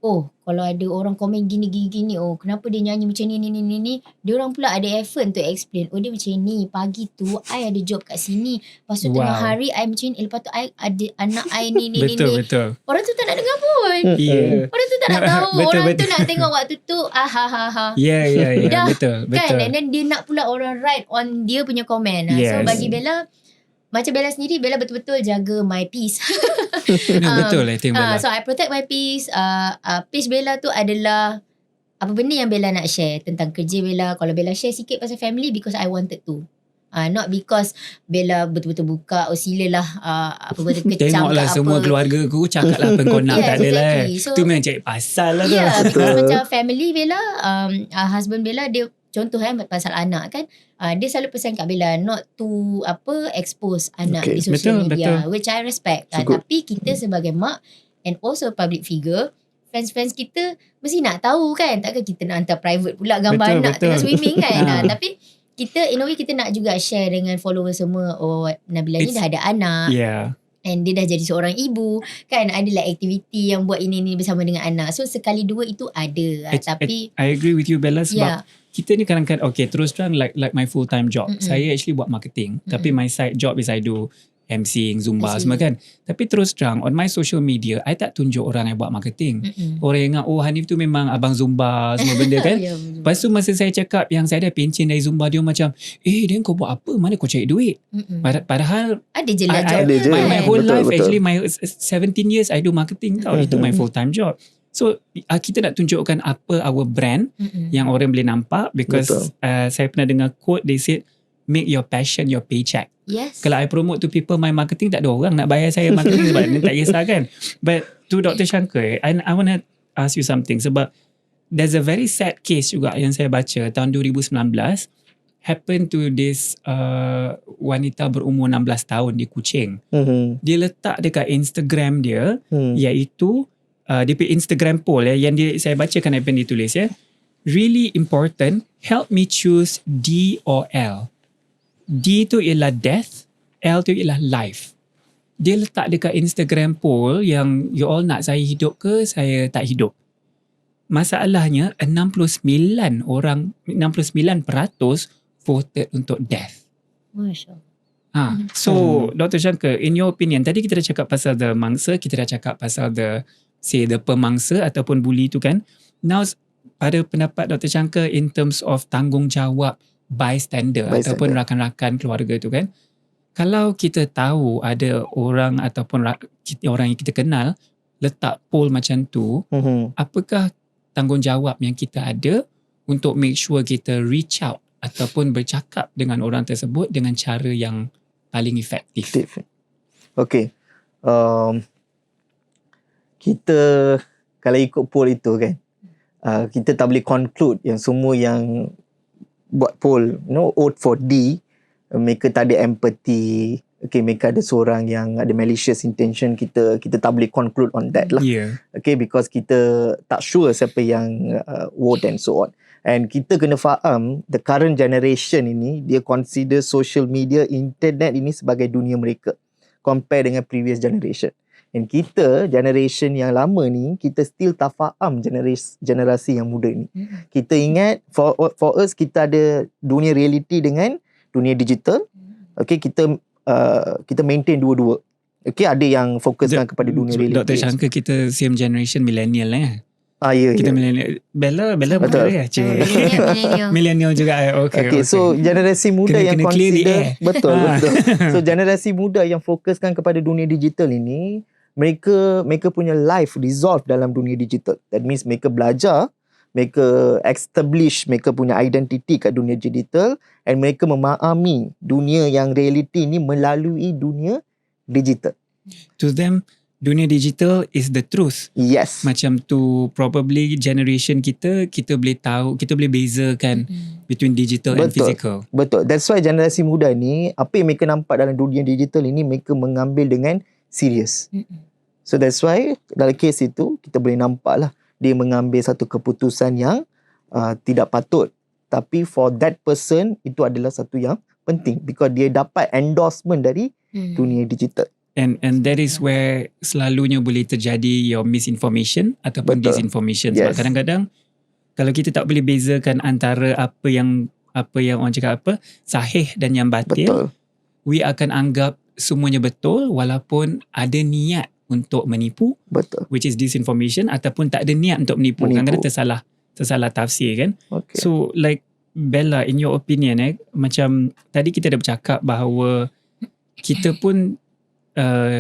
oh kalau ada orang komen gini, oh kenapa dia nyanyi macam ni. Diorang pula ada effort untuk explain. Oh dia macam ni, pagi tu I ada job kat sini, lepas tu tengah hari I macam ni, lepas tu I ada anak I ni. Betul. Orang tu tak nak dengar pun. Orang tu tak nak tahu. Orang tu nak tengok waktu tu Yeah, betul. Kan. And then dia nak pula orang write on dia punya komen. So bagi Bella, macam Bella sendiri, Bella betul-betul jaga my peace. Betul lah itu Bella. So I protect my peace. Page Bella tu adalah apa benda yang Bella nak share tentang kerja Bella. Kalau Bella share sikit pasal family, because I wanted to. Not because Bella betul-betul buka, silalah apa benda kecam. Tengoklah semua keluarga aku, cakap lah apa kau nak. Tak adalah So, tu memang cari pasal lah tu. Because macam family Bella, husband Bella, dia contoh pasal anak kan, dia selalu pesan kat Bella not to expose anak di social media, which I respect. Tapi kita sebagai mak and also public figure, fans-fans kita mesti nak tahu kan. Takkan kita nak hantar private pula gambar anak tengah swimming kan. Tapi kita in a way kita nak juga share dengan follower semua, oh Nabila ni dah ada anak. And dia dah jadi seorang ibu kan, adalah aktiviti yang buat ini bersama dengan anak. So sekali dua itu ada. Tapi I agree with you Bella, sebab kita ni kadang-kadang terus terang like my full time job. Saya actually buat marketing, tapi my side job is I do MCing, Zumba semua kan. Tapi terus terang on my social media, I tak tunjuk orang yang buat marketing. Orang ingat Hanif tu memang abang Zumba semua benda kan. Lepas tu masa saya cakap yang saya ada pencen dari Zumba, dia macam Dan kau buat apa, mana kau cari duit? Padahal ada je lah job my whole life actually my 17 years I do marketing tau. Itu my full time job. So kita nak tunjukkan apa our brand yang orang boleh nampak. Because saya pernah dengar quote, they said make your passion your paycheck. Yes. Kalau I promote to people my marketing, tak ada orang nak bayar saya marketing sebab ni tak kisah kan. But to Dr. Shankar, I want to ask you something, sebab there's a very sad case juga yang saya baca tahun 2019 happen to this wanita berumur 16 tahun di Kuching. Dia letak dekat Instagram dia iaitu dia punya Instagram poll yang saya bacakan apa yang dia tulis really important, help me choose D or L. D tu ialah death, L tu ialah life. Dia letak dekat Instagram poll yang you all nak saya hidup ke saya tak hidup. Masalahnya 69% voted untuk death. Masya Allah. So Dr. Shankar, in your opinion, tadi kita dah cakap pasal the mangsa, kita dah cakap pasal the pemangsa ataupun bully tu kan. Now pada pendapat Dr. Shankar in terms of tanggungjawab bystander ataupun rakan-rakan keluarga tu kan, Kalau kita tahu ada orang ataupun orang yang kita kenal letak poll macam tu, apakah tanggungjawab yang kita ada untuk make sure kita reach out ataupun bercakap dengan orang tersebut dengan cara yang paling efektif? Okay. Kita kalau ikut poll itu kan, kita tak boleh conclude yang semua yang buat poll, vote for D, mereka tak ada empathy. Okay, mereka ada seorang yang ada malicious intention. Kita tak boleh conclude on that lah. Okay, because kita tak sure siapa yang vote and so on. And kita kena faham the current generation ini, dia consider social media, internet ini sebagai dunia mereka compare dengan previous generation. And kita, generation yang lama ni, kita still tak faham generasi yang muda ni. Kita ingat, for us, kita ada dunia reality dengan dunia digital. Okay, kita maintain dua-dua. Okay, ada yang fokuskan kepada dunia reality. Dr. Shankar, kita same generation millennial Ya. Kita millennial. Bella betul ya? Millennial juga. Okay. So generasi muda yang consider betul. So generasi muda yang fokuskan kepada dunia digital ini, mereka punya life resolve dalam dunia digital. That means mereka belajar, mereka establish mereka punya identity kat dunia digital, and mereka memahami dunia yang reality ni melalui dunia digital. To them, dunia digital is the truth. Yes. Macam tu, probably generation kita boleh tahu, kita boleh bezakan between digital and physical. Betul. That's why generasi muda ni, apa yang mereka nampak dalam dunia digital ini, mereka mengambil dengan serius. So that's why dalam kes itu, kita boleh nampak lah, dia mengambil satu keputusan yang tidak patut. Tapi for that person, itu adalah satu yang penting. Because dia dapat endorsement dari dunia digital. And that is where selalunya boleh terjadi your misinformation ataupun disinformation. Sebab kadang-kadang kalau kita tak boleh bezakan antara apa yang orang cakap sahih dan yang batil, we akan anggap semuanya betul walaupun ada niat untuk menipu, which is disinformation, ataupun tak ada niat untuk menipu. Kadang-kadang tersalah tafsir kan. So like Bella, in your opinion macam tadi kita dah bercakap bahawa kita pun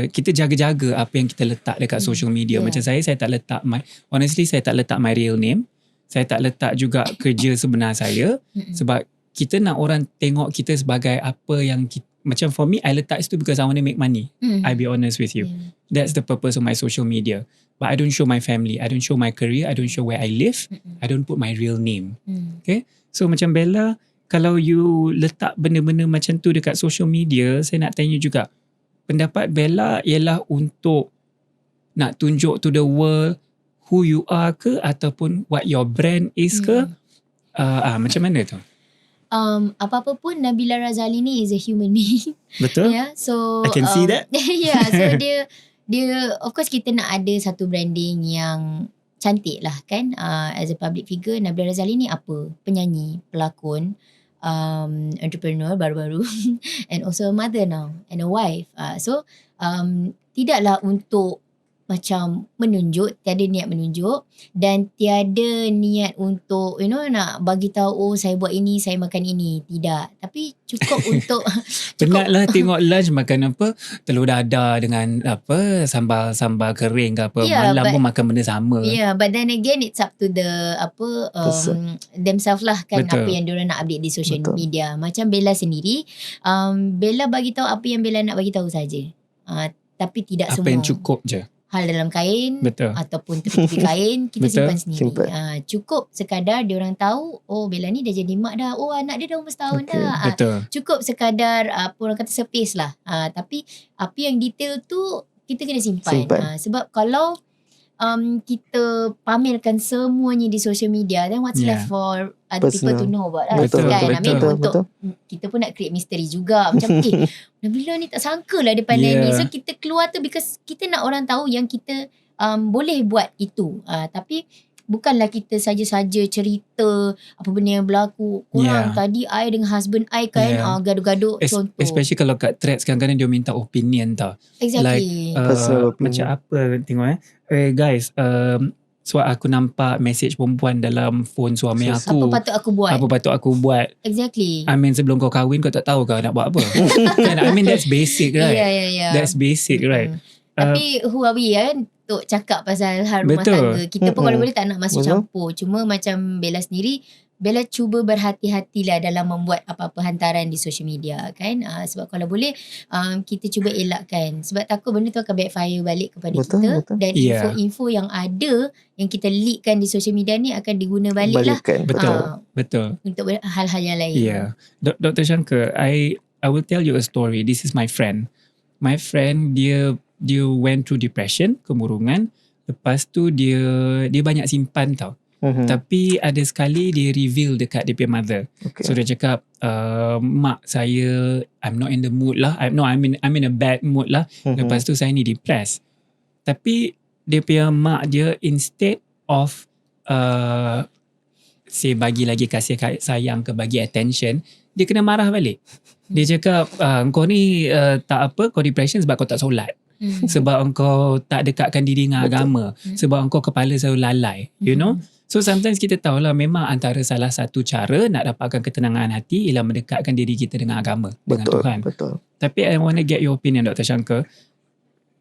kita jaga-jaga apa yang kita letak dekat social media. Macam saya tak letak saya tak letak my real name. Saya tak letak juga kerja sebenar saya, sebab kita nak orang tengok kita sebagai apa yang kita, macam for me, I letak itu because I want to make money. I'll be honest with you. That's the purpose of my social media. But I don't show my family, I don't show my career, I don't show where I live, I don't put my real name. Okay, so macam Bella, kalau you letak benda-benda macam tu dekat social media, saya nak tanya juga, pendapat Bella ialah untuk nak tunjuk to the world who you are ke, ataupun what your brand is ke? Macam mana tu? Apa-apa pun Nabila Razali ni is a human being. Betul. So I can see that. So dia of course kita nak ada satu branding yang cantik lah kan. As a public figure, Nabila Razali ni apa? Penyanyi, pelakon, entrepreneur baru-baru and also a mother now and a wife. So tidaklah untuk macam menunjuk, tiada niat menunjuk dan tiada niat untuk nak bagi tahu saya buat ini, saya makan ini, tidak. Tapi cukup untuk penatlah tengok lunch makan apa, telur dadar dengan apa, sambal kering ke apa, malam pun makan benda sama. But then again it's up to the themselves lah kan. Betul. Apa yang diorang nak update di social media. Macam Bella sendiri, Bella bagi tahu apa yang Bella nak bagi tahu saja. Tapi tidak apa semua. Apa yang cukup je. Hal dalam kain. Betul. Ataupun tepi-tepi kain kita simpan sendiri. Cukup sekadar diorang tahu, oh Bella ni dah jadi mak dah, oh anak dia dah umur setahun dah. Betul. Cukup sekadar orang kata surface lah. Tapi apa yang detail tu kita kena simpan. Sebab kalau kita pamerkan semuanya di social media, then what's left for other people to know about us kan. Untuk kita pun nak create misteri juga. Macam Nabila ni tak sangka lah dia pandai ni. So kita keluar tu because kita nak orang tahu yang kita boleh buat itu. Tapi bukanlah kita saja-saja cerita apa benda yang berlaku. Korang tadi I dengan husband I kan gaduh-gaduh contoh. Especially kalau kat threads kadang-kadang dia minta opinion tau. Exactly. Like macam apa tengok guys, So aku nampak message perempuan dalam phone suami aku. Apa patut aku buat? Exactly. I mean sebelum kau kahwin kau tak tahu kau nak buat apa. Kan? I mean that's basic, right? Yeah. That's basic, right? Tapi who are we kan untuk cakap pasal hal rumah tangga. Kita pun kalau boleh tak nak masuk campur. Cuma macam Bella sendiri, Bella cuba berhati-hatilah dalam membuat apa-apa hantaran di social media kan. Sebab kalau boleh kita cuba elakkan. Sebab takut benda tu akan backfire balik kepada kita. Dan info-info yang ada yang kita leakkan di social media ni akan diguna balik lah. Betul. Untuk hal-hal yang lain. Yeah. Dr. Shankar, I will tell you a story. This is my friend. My friend, dia went through depression, kemurungan. Lepas tu dia banyak simpan tau. Tapi ada sekali dia reveal dekat dia punya mother. So dia cakap, mak saya, I'm not in the mood lah. I'm in a bad mood lah. Lepas tu saya ni depressed. Tapi dia punya mak dia, instead of say bagi lagi kasih sayang ke bagi attention, dia kena marah balik. Dia cakap, kau ni tak apa, kau depression sebab kau tak solat. Sebab engkau tak dekatkan diri dengan agama. Sebab engkau kepala selalu lalai. You know? So sometimes kita tahulah memang antara salah satu cara nak dapatkan ketenangan hati ialah mendekatkan diri kita dengan agama. Dengan Tuhan. Tapi I want to get your opinion, Dr. Shankar.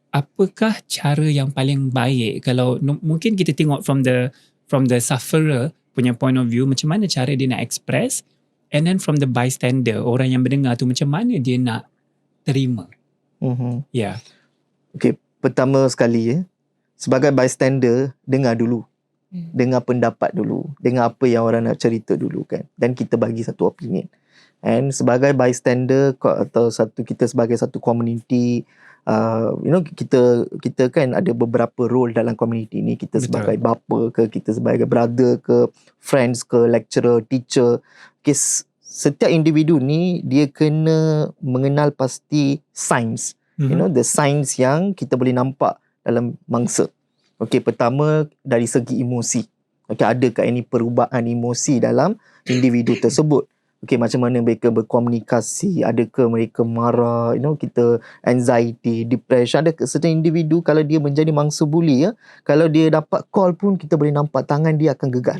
Apakah cara yang paling baik kalau mungkin kita tengok from the sufferer punya point of view, macam mana cara dia nak express, and then from the bystander, orang yang mendengar tu macam mana dia nak terima. Yeah. Okay, pertama sekali sebagai bystander, dengar dulu. Dengar pendapat dulu. Dengar apa yang orang nak cerita dulu kan. Dan kita bagi satu opinion. And sebagai bystander atau kita sebagai satu community, kita kan ada beberapa role dalam community ni. Kita sebagai bapa ke, kita sebagai brother ke, friends ke, lecturer, teacher. Okay, setiap individu ni dia kena mengenal pasti signs. The signs yang kita boleh nampak dalam mangsa. Okey, pertama dari segi emosi. Okey, adakah ini perubahan emosi dalam individu tersebut? Okey, macam mana mereka berkomunikasi? Adakah mereka marah? Kita anxiety, depression. Ada certain individu kalau dia menjadi mangsa buli, kalau dia dapat call pun kita boleh nampak tangan dia akan gegar.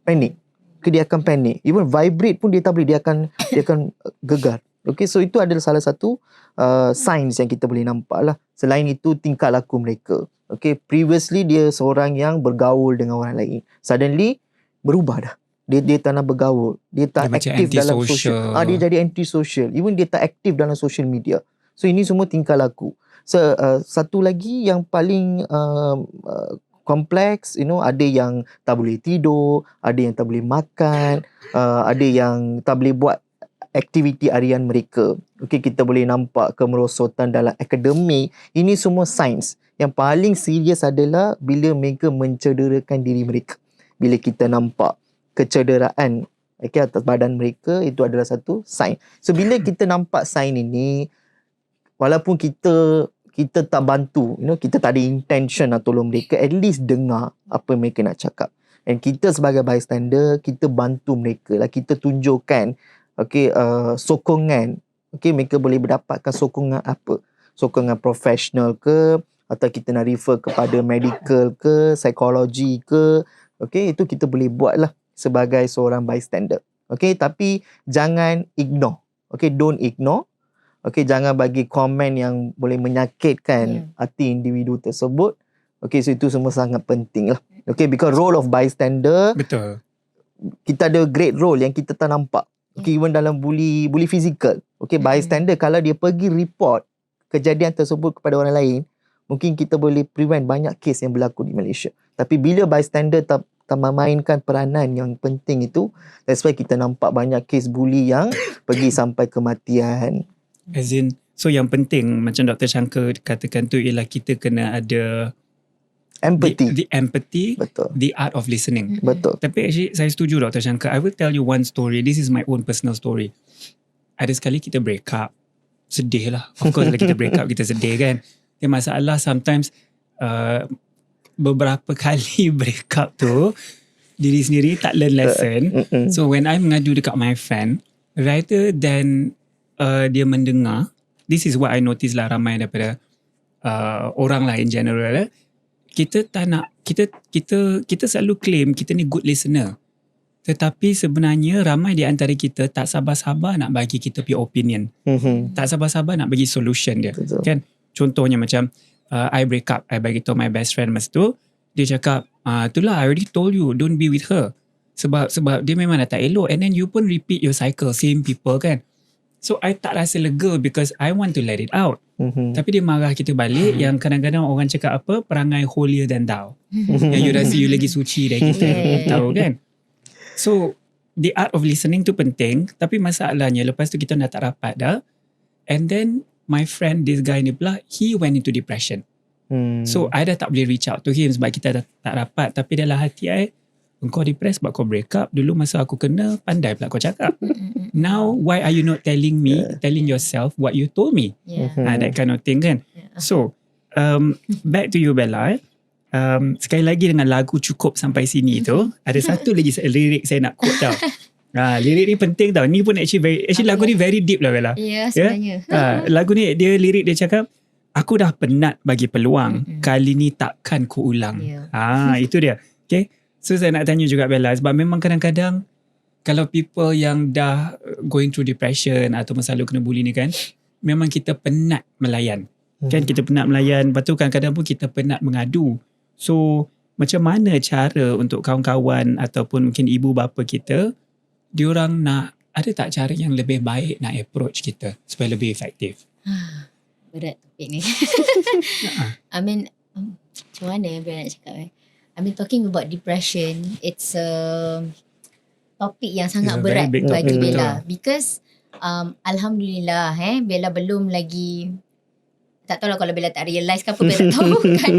Panik. Dia akan panik. Even vibrate pun dia tak boleh, dia akan gegar. Okey, so itu adalah salah satu signs yang kita boleh nampak lah. Selain itu, tingkah laku mereka. Okay, previously dia seorang yang bergaul dengan orang lain. Suddenly berubah dah. Dia tak nak bergaul. Dia tak aktif dalam social. Dia jadi anti-social. Even dia tak aktif dalam social media. So ini semua tingkah laku. So satu lagi yang paling kompleks, ada yang tak boleh tidur, ada yang tak boleh makan, ada yang tak boleh buat aktiviti harian mereka. Okay, kita boleh nampak kemerosotan dalam akademik. Ini semua signs. Yang paling serius adalah bila mereka mencederakan diri mereka. Bila kita nampak kecederaan atas badan mereka, itu adalah satu sign. So bila kita nampak sign ini, walaupun kita tak bantu, kita tak ada intention nak tolong mereka, at least dengar apa mereka nak cakap. And kita sebagai bystander, kita bantu mereka lah. Kita tunjukkan sokongan. Mereka boleh mendapatkan sokongan apa? Sokongan profesional ke, atau kita nak refer kepada medical ke, psikologi ke. Itu kita boleh buat lah sebagai seorang bystander. Tapi jangan ignore. Don't ignore. Jangan bagi komen yang boleh menyakitkan hati individu tersebut. So itu semua sangat penting lah. Because role of bystander, betul, kita ada great role yang kita tak nampak. Even dalam bully fizikal. Bystander kalau dia pergi report kejadian tersebut kepada orang lain, mungkin kita boleh prevent banyak kes yang berlaku di Malaysia. Tapi bila bystander tak memainkan peranan yang penting itu, that's why kita nampak banyak kes bully yang pergi sampai kematian. As in, so yang penting macam Dr. Shankar katakan tu ialah kita kena ada empathy. The empathy, betul. The art of listening. Betul. Tapi actually saya setuju Dr. Shankar. I will tell you one story. This is my own personal story. Ada sekali kita break up. Sedih lah. Of course kalau kita break up kita sedih kan. Yang masalah sometimes beberapa kali break up tu diri sendiri tak learn lesson. So when I mengadu dekat my friend, rather than dia mendengar, this is what I notice lah ramai daripada orang lah in general. kita tak nak, kita selalu claim kita ni good listener. Tetapi sebenarnya ramai di antara kita tak sabar-sabar nak bagi kita punya opinion. Tak sabar-sabar nak bagi solution dia. Betul. Kan? Contohnya macam I break up, I bagi tahu my best friend masa tu, dia cakap, itulah I already told you don't be with her. Sebab dia memang dah tak elok, and then you pun repeat your cycle, same people kan. So I tak rasa lega because I want to let it out. Tapi dia marah kita balik yang kadang-kadang orang cakap apa, perangai holier than thou. Yang you rasa you lagi suci dari kita. Tahu kan? So the art of listening tu penting, tapi masalahnya lepas tu kita dah tak rapat dah, and then my friend, this guy ni pula, he went into depression. So I dah tak boleh reach out to him sebab kita dah tak rapat. Tapi dalam hati I, engkau depressed sebab kau break up. Dulu masa aku kena, pandai pula kau cakap. Now why are you not telling me, telling yourself what you told me? That kind of thing kan. So back to you Bella. Sekali lagi dengan lagu Cukup Sampai Sini tu, ada satu lagi lirik saya nak quote tau. Lirik ni penting tau. Ni pun actually lagu ni very deep lah Bella. Ya, sebenarnya. Lagu ni lirik dia cakap, aku dah penat bagi peluang, kali ni takkan ku ulang. Itu dia. Okay. So saya nak tanya juga Bella, sebab memang kadang-kadang kalau people yang dah going through depression atau selalu kena bully ni kan, memang kita penat melayan. Kan kita penat melayan, lepas tu kadang-kadang pun kita penat mengadu. So macam mana cara untuk kawan-kawan ataupun mungkin ibu bapa kita, diorang nak, ada tak cara yang lebih baik nak approach kita supaya lebih efektif? Berat topik ni. I mean, macam mana Bella nak cakap I mean, talking about depression, it's a topik yang sangat berat bagi Bella. Because Alhamdulillah Bella belum lagi, tak tahu lah kalau Bella tak realise ke apa, Bella tak tahu kan.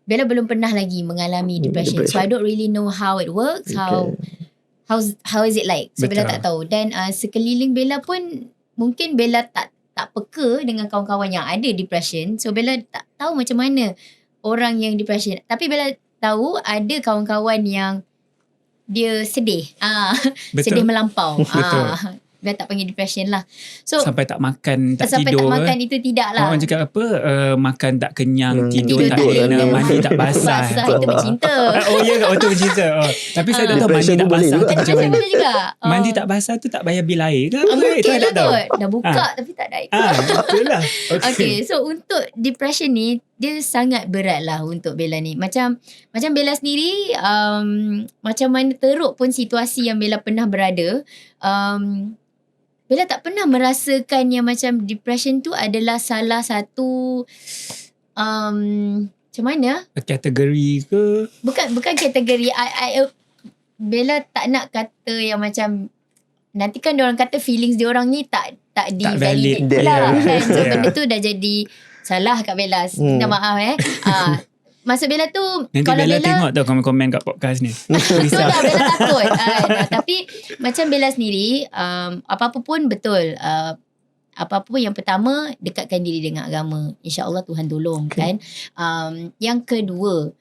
Bella belum pernah lagi mengalami depression. So I don't really know how it works, how is it like. So Bella tak tahu. Dan sekeliling Bella pun mungkin Bella tak peka dengan kawan-kawan yang ada depression. So Bella tak tahu macam mana orang yang depression. Tapi Bella tahu ada kawan-kawan yang dia sedih. Sedih melampau. Bella tak panggil depression lah. So sampai tak makan, tak sampai tidur. Sampai tak makan itu tidak lah. Orang cakap apa, makan tak kenyang, tidur tak enak, mandi tak basah. Itu bercinta. Oh ya, itu bercinta. Tapi saya tak tahu mandi tak basah tu macam mana. Juga. Mandi tak basah tu tak bayar bil air ke? Mungkin lah tahu. Dah buka tapi tak ada air. Betul lah. Okay, so untuk depression ni, dia sangat berat lah untuk Bella ni. Macam Bella sendiri, macam mana teruk pun situasi yang Bella pernah berada, Bella tak pernah merasakan yang macam depression tu adalah salah satu macam mana? Kategori ke? Bukan kategori. Bella tak nak kata yang macam, nanti kan diorang kata feelings diorang ni tak di-validate pula kan. So benda tu dah jadi salah kat Bella. Minta maaf Masa Bella tu, nanti kalau Bella tengok tau komen-komen kat podcast ni. tu dah Bella takut. Tapi macam Bella sendiri, apa-apa pun betul. Apa-apa pun yang pertama, dekatkan diri dengan agama. InsyaAllah Tuhan tolong kan. Yang kedua,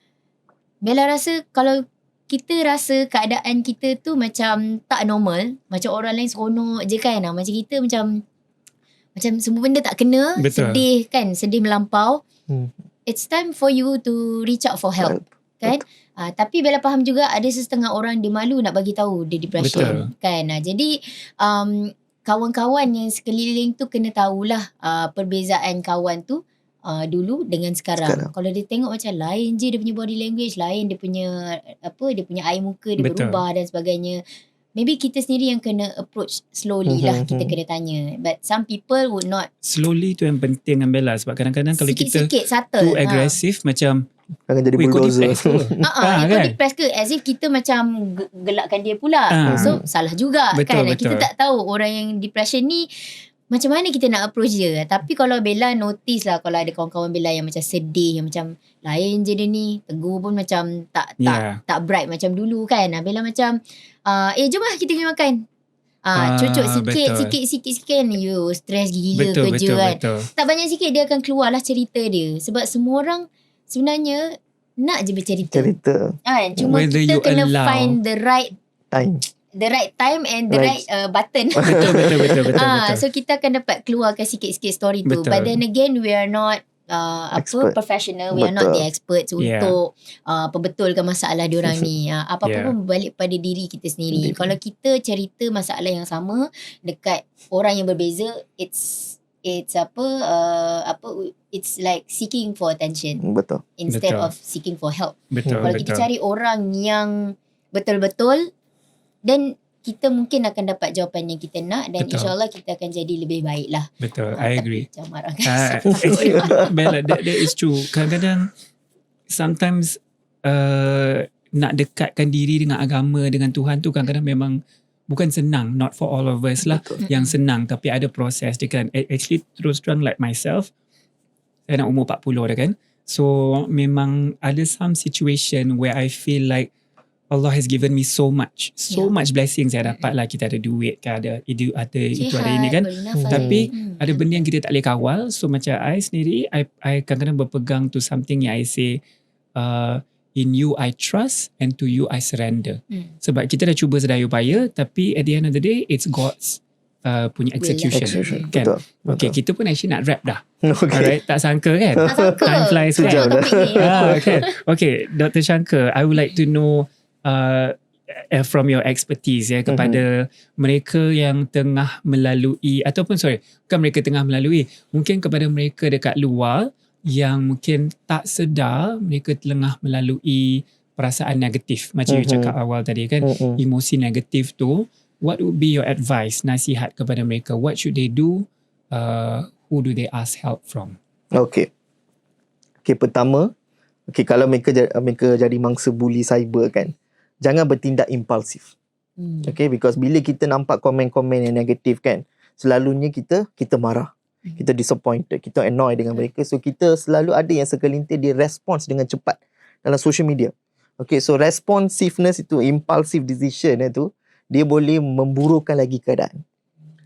Bella rasa kalau kita rasa keadaan kita tu macam tak normal, macam orang lain seronok je kan, macam kita macam semua benda tak kena. Betul. Sedih kan, sedih melampau. It's time for you to reach out for help. Kan? Tapi Bella faham juga ada setengah orang dia malu nak bagi tahu dia depression. Betul. Kan? Jadi kawan-kawan yang sekeliling tu kena tahulah perbezaan kawan tu dulu dengan sekarang. Kalau dia tengok macam lain je dia punya body language, lain dia punya dia punya air muka dia berubah dan sebagainya. Maybe kita sendiri yang kena approach slowly lah. Kita kena tanya. But some people would not. Slowly tu yang penting dengan Bella. Sebab kadang-kadang kalau kita subtle, too agresif, macam akan jadi bulldozer. Kau depress ke? As if kita macam gelakkan dia pula. So salah juga. Betul, kan. Kita tak tahu orang yang depression ni macam mana kita nak approach dia. Tapi kalau Bella notice lah, kalau ada kawan-kawan Bella yang macam sedih, yang macam lain je dia ni, tegur pun macam tak bright macam dulu kan. Bella macam jom lah kita pergi makan. Cucuk sikit kan. You stress gila kerja kan. Tak banyak sikit dia akan keluar lah cerita dia. Sebab semua orang sebenarnya nak je bercerita. Cuma whether kita kena find the right time and the right button. Betul. So kita akan dapat keluarkan sikit-sikit story tu. But then again, we are not professional. We are not the experts untuk perbetulkan masalah diorang ni. Apa-apa pun berbalik pada diri kita sendiri. Kalau kita cerita masalah yang sama dekat orang yang berbeza, it's like seeking for attention. Betul. Instead of seeking for help. Kalau kita cari orang yang betul-betul, then kita mungkin akan dapat jawapan yang kita nak, dan insyaAllah kita akan jadi lebih baik lah. Betul, I agree. Macam marah kan. Bella, that is true. Kadang-kadang sometimes nak dekatkan diri dengan agama, dengan Tuhan tu kadang-kadang memang bukan senang. Not for all of us lah yang senang, tapi ada proses dia kan. Actually terus terang like myself, saya nak umur 40 dah kan. So memang ada some situation where I feel like Allah has given me so much blessings saya dapat lah. Kita ada duit kan, ada itu ada ini kan, tapi ada benda yang kita tak boleh kawal. So macam I sendiri, I kadang-kadang berpegang to something yang I say, in you I trust and to you I surrender. Sebab kita dah cuba sedaya upaya, tapi at the end of the day it's God's punya execution kan. Okay, kita pun actually nak wrap dah. Alright, tak sangka kan. Time flies kan. Kan. Okay, Dr. Shankar, I would like to know from your expertise kepada mereka yang tengah melalui, ataupun bukan mereka tengah melalui, mungkin kepada mereka dekat luar yang mungkin tak sedar mereka tengah melalui perasaan negatif macam you cakap awal tadi kan, emosi negatif tu. What would be your advice, nasihat kepada mereka? What should they do? Who do they ask help from? Okay, pertama, kalau mereka jadi mangsa bully cyber kan, jangan bertindak impulsif. Okay, because bila kita nampak komen-komen yang negatif kan, selalunya kita marah, kita disappointed, kita annoyed dengan mereka. So kita selalu ada yang segelintir dia respons dengan cepat dalam social media. Okay, so responsiveness itu, impulsive decision itu, dia boleh memburukkan lagi keadaan.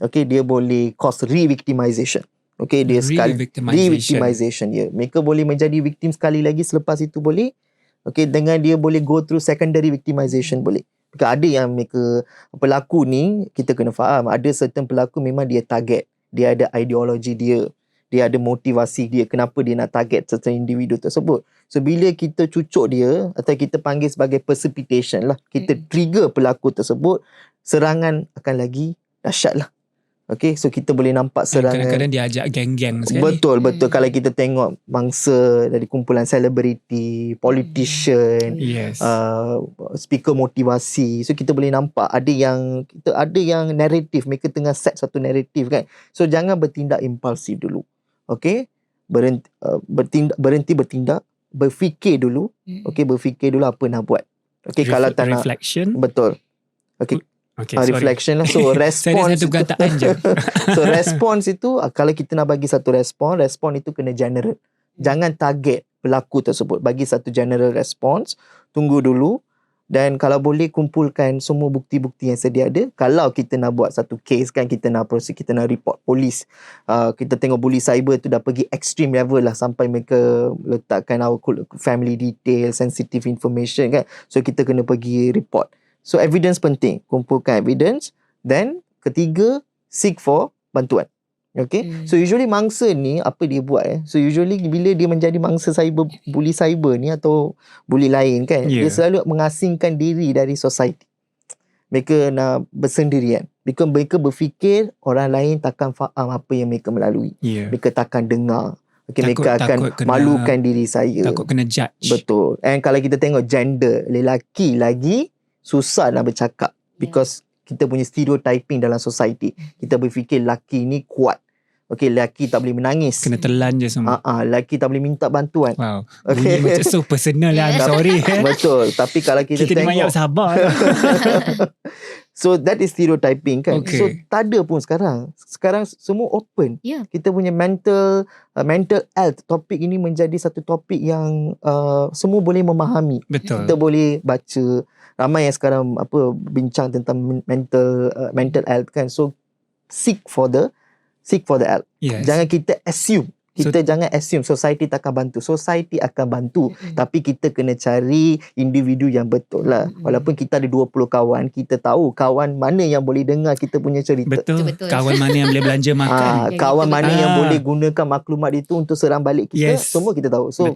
Okay, dia boleh cause re-victimization. Okay, dia re-victimization. Mereka boleh menjadi victim sekali lagi, selepas itu boleh. Okay, dengan dia boleh go through secondary victimization boleh. Because ada yang mereka, pelaku ni, kita kena faham, ada certain pelaku memang dia target. Dia ada ideologi dia. Dia ada motivasi dia, kenapa dia nak target certain individu tersebut. So, bila kita cucuk dia, atau kita panggil sebagai precipitation lah, kita trigger pelaku tersebut, serangan akan lagi dahsyat lah. Okay, so kita boleh nampak serangan. Kadang-kadang dia ajak geng-geng sekali. Betul. Kalau kita tengok mangsa dari kumpulan selebriti, politician, speaker motivasi, so kita boleh nampak ada yang naratif, mereka tengah set satu naratif kan. So jangan bertindak impulsif dulu. Okay, berhenti bertindak, berfikir dulu. Okay, berfikir dulu apa nak buat. Okay, kalau tak nak reflection. Betul. Okay, reflection lah. So response satu perkataan je. So response itu, kalau kita nak bagi satu respon itu kena general. Jangan target pelaku tersebut, bagi satu general response. Tunggu dulu, dan kalau boleh kumpulkan semua bukti-bukti yang sedia ada. Kalau kita nak buat satu case kan, kita nak proses, kita nak report polis, kita tengok bully cyber tu dah pergi extreme level lah, sampai mereka letakkan our family detail, sensitive information kan. So kita kena pergi report. So evidence penting, kumpulkan evidence. Then ketiga, seek for bantuan. Okay, so usually mangsa ni apa dia buat so usually bila dia menjadi mangsa bully cyber ni atau bully lain kan, dia selalu mengasingkan diri dari society. Mereka nak bersendirian, because mereka berfikir orang lain takkan faham apa yang mereka melalui. Mereka takkan dengar. Okay, mereka akan malukan diri saya. Takut kena judge. Betul. And kalau kita tengok gender, lelaki lagi susah nak bercakap, because kita punya stereotyping dalam society. Kita berfikir lelaki ni kuat. Okay, lelaki tak boleh menangis, kena telan je semua. Lelaki tak boleh minta bantuan. Wow. Okay, macam so personal lah. Sorry. Betul. Tapi kalau kita tengok, ni banyak sabar. So that is stereotyping kan. Okay. So tak ada pun sekarang. Sekarang semua open. Kita punya mental health, topik ini menjadi satu topik yang semua boleh memahami. Betul. Kita boleh baca. Ramai yang sekarang bincang tentang mental health kan. So seek for the help. Jangan kita assume Kita jangan assume society tak akan bantu. Society akan bantu. Tapi kita kena cari individu yang betul lah. Walaupun kita ada 20 kawan, kita tahu kawan mana yang boleh dengar kita punya cerita. Betul. Kawan mana yang boleh belanja makan. Kawan mana yang boleh gunakan maklumat itu untuk serang balik kita. Semua kita tahu. So,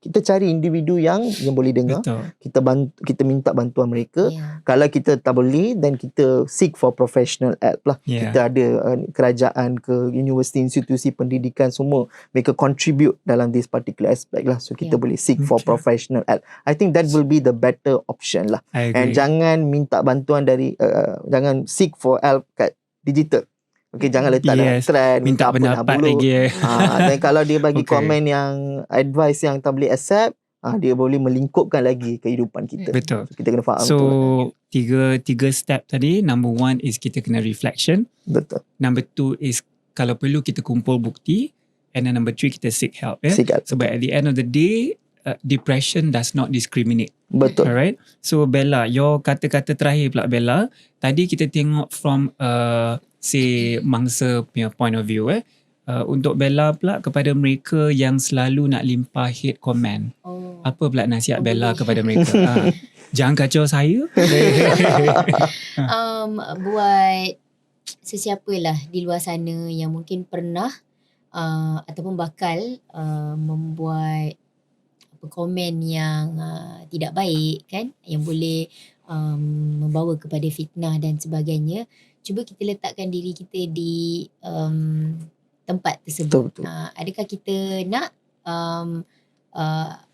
kita cari individu yang boleh dengar. Kita minta bantuan mereka. Kalau kita tak boleh, then kita seek for professional help lah. Kita ada kerajaan ke universiti, institusi pendidikan semua, mereka contribute dalam this particular aspect lah. So kita boleh seek for professional help. I think that will be the better option lah. And jangan minta bantuan dari jangan seek for help kat digital. Okay, jangan letak dalam trend, minta pendapat lagi. Dan kalau dia bagi komen yang advice yang tak boleh accept, dia boleh melingkupkan lagi kehidupan kita. Betul. So, kita kena faham. So, tiga step tadi. Number 1 is kita kena reflection. Betul. Number 2 is kalau perlu kita kumpul bukti. And then number 3 kita seek help. Seek help. Sebab at the end of the day, depression does not discriminate. Betul. Alright. So Bella, your kata-kata terakhir pula Bella. Tadi kita tengok from say mangsa punya point of view. Untuk Bella pula kepada mereka yang selalu nak limpah hate comment. Apa pula nasihat Bella kepada mereka? Jangan kacau saya. Buat sesiapalah di luar sana yang mungkin pernah ataupun bakal membuat komen yang tidak baik kan, yang boleh membawa kepada fitnah dan sebagainya, cuba kita letakkan diri kita di tempat tersebut. Betul. Adakah kita nak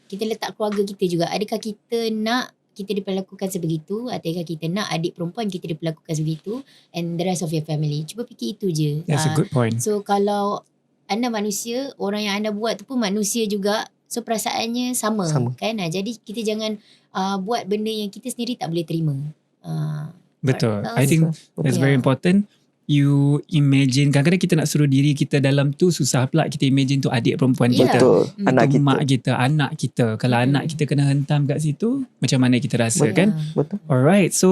kita letak keluarga kita juga, adakah kita nak kita diperlakukan sebegitu, ataukah kita nak adik perempuan kita diperlakukan sebegitu, and the rest of your family. Cuba fikir itu je. That's a good point. So kalau anda manusia, orang yang anda buat tu pun manusia juga, so perasaannya sama. Kan. Jadi kita jangan buat benda yang kita sendiri tak boleh terima. Betul. I think that's very important. You imagine, kadang-kadang kita nak suruh diri kita dalam tu susah pula. Kita imagine tu adik perempuan kita. Betul. Anak tu kita. mak kita, anak kita. Kalau anak kita kena hentam kat situ, macam mana kita rasa kan? Betul. Alright, so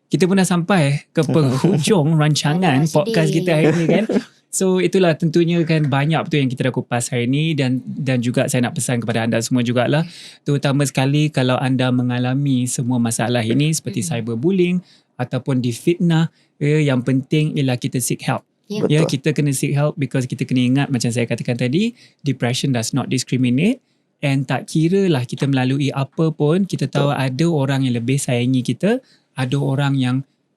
kita pun dah sampai ke penghujung rancangan podcast kita hari ni kan. So itulah tentunya kan banyak betul yang kita dah kupas hari ni, dan juga saya nak pesan kepada anda semua jugalah, terutama sekali kalau anda mengalami semua masalah ini seperti cyberbullying ataupun difitnah, yang penting ialah kita seek help. Kita kena seek help because kita kena ingat macam saya katakan tadi, depression does not discriminate, and tak kira lah kita melalui apa pun, kita tahu ada orang yang lebih sayangi kita, ada orang yang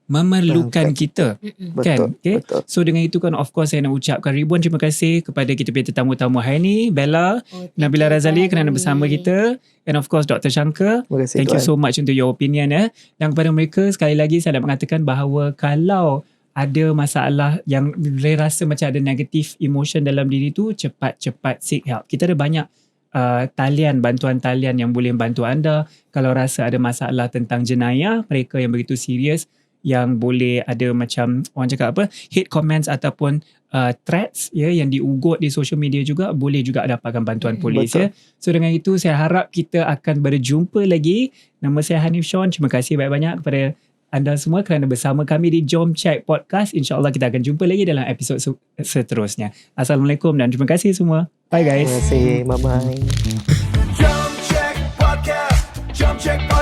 memerlukan kita. Kan? Okay? So dengan itu kan, of course saya nak ucapkan ribuan terima kasih kepada kita punya tetamu-tamu hari ni, Bella, Nabila Razali kerana bersama kita, and of course Dr. Shankar. Thank you so much untuk your opinion. Dan kepada mereka sekali lagi saya nak mengatakan bahawa kalau ada masalah yang rasa macam ada negative emotion dalam diri tu, cepat-cepat seek help. Kita ada banyak bantuan talian yang boleh membantu anda. Kalau rasa ada masalah tentang jenayah, mereka yang begitu serius, yang boleh ada macam orang cakap apa, hate comments ataupun threats yang diugut di social media juga, boleh juga dapatkan bantuan polis. So dengan itu saya harap kita akan berjumpa lagi. Nama saya Hanif Sean. Terima kasih banyak-banyak kepada anda semua kerana bersama kami di Jom Check Podcast. InsyaAllah kita akan jumpa lagi dalam episod seterusnya. Assalamualaikum dan terima kasih semua. Bye guys. Terima kasih. Bye-bye. Jump Check Podcast. Jump Check Podcast.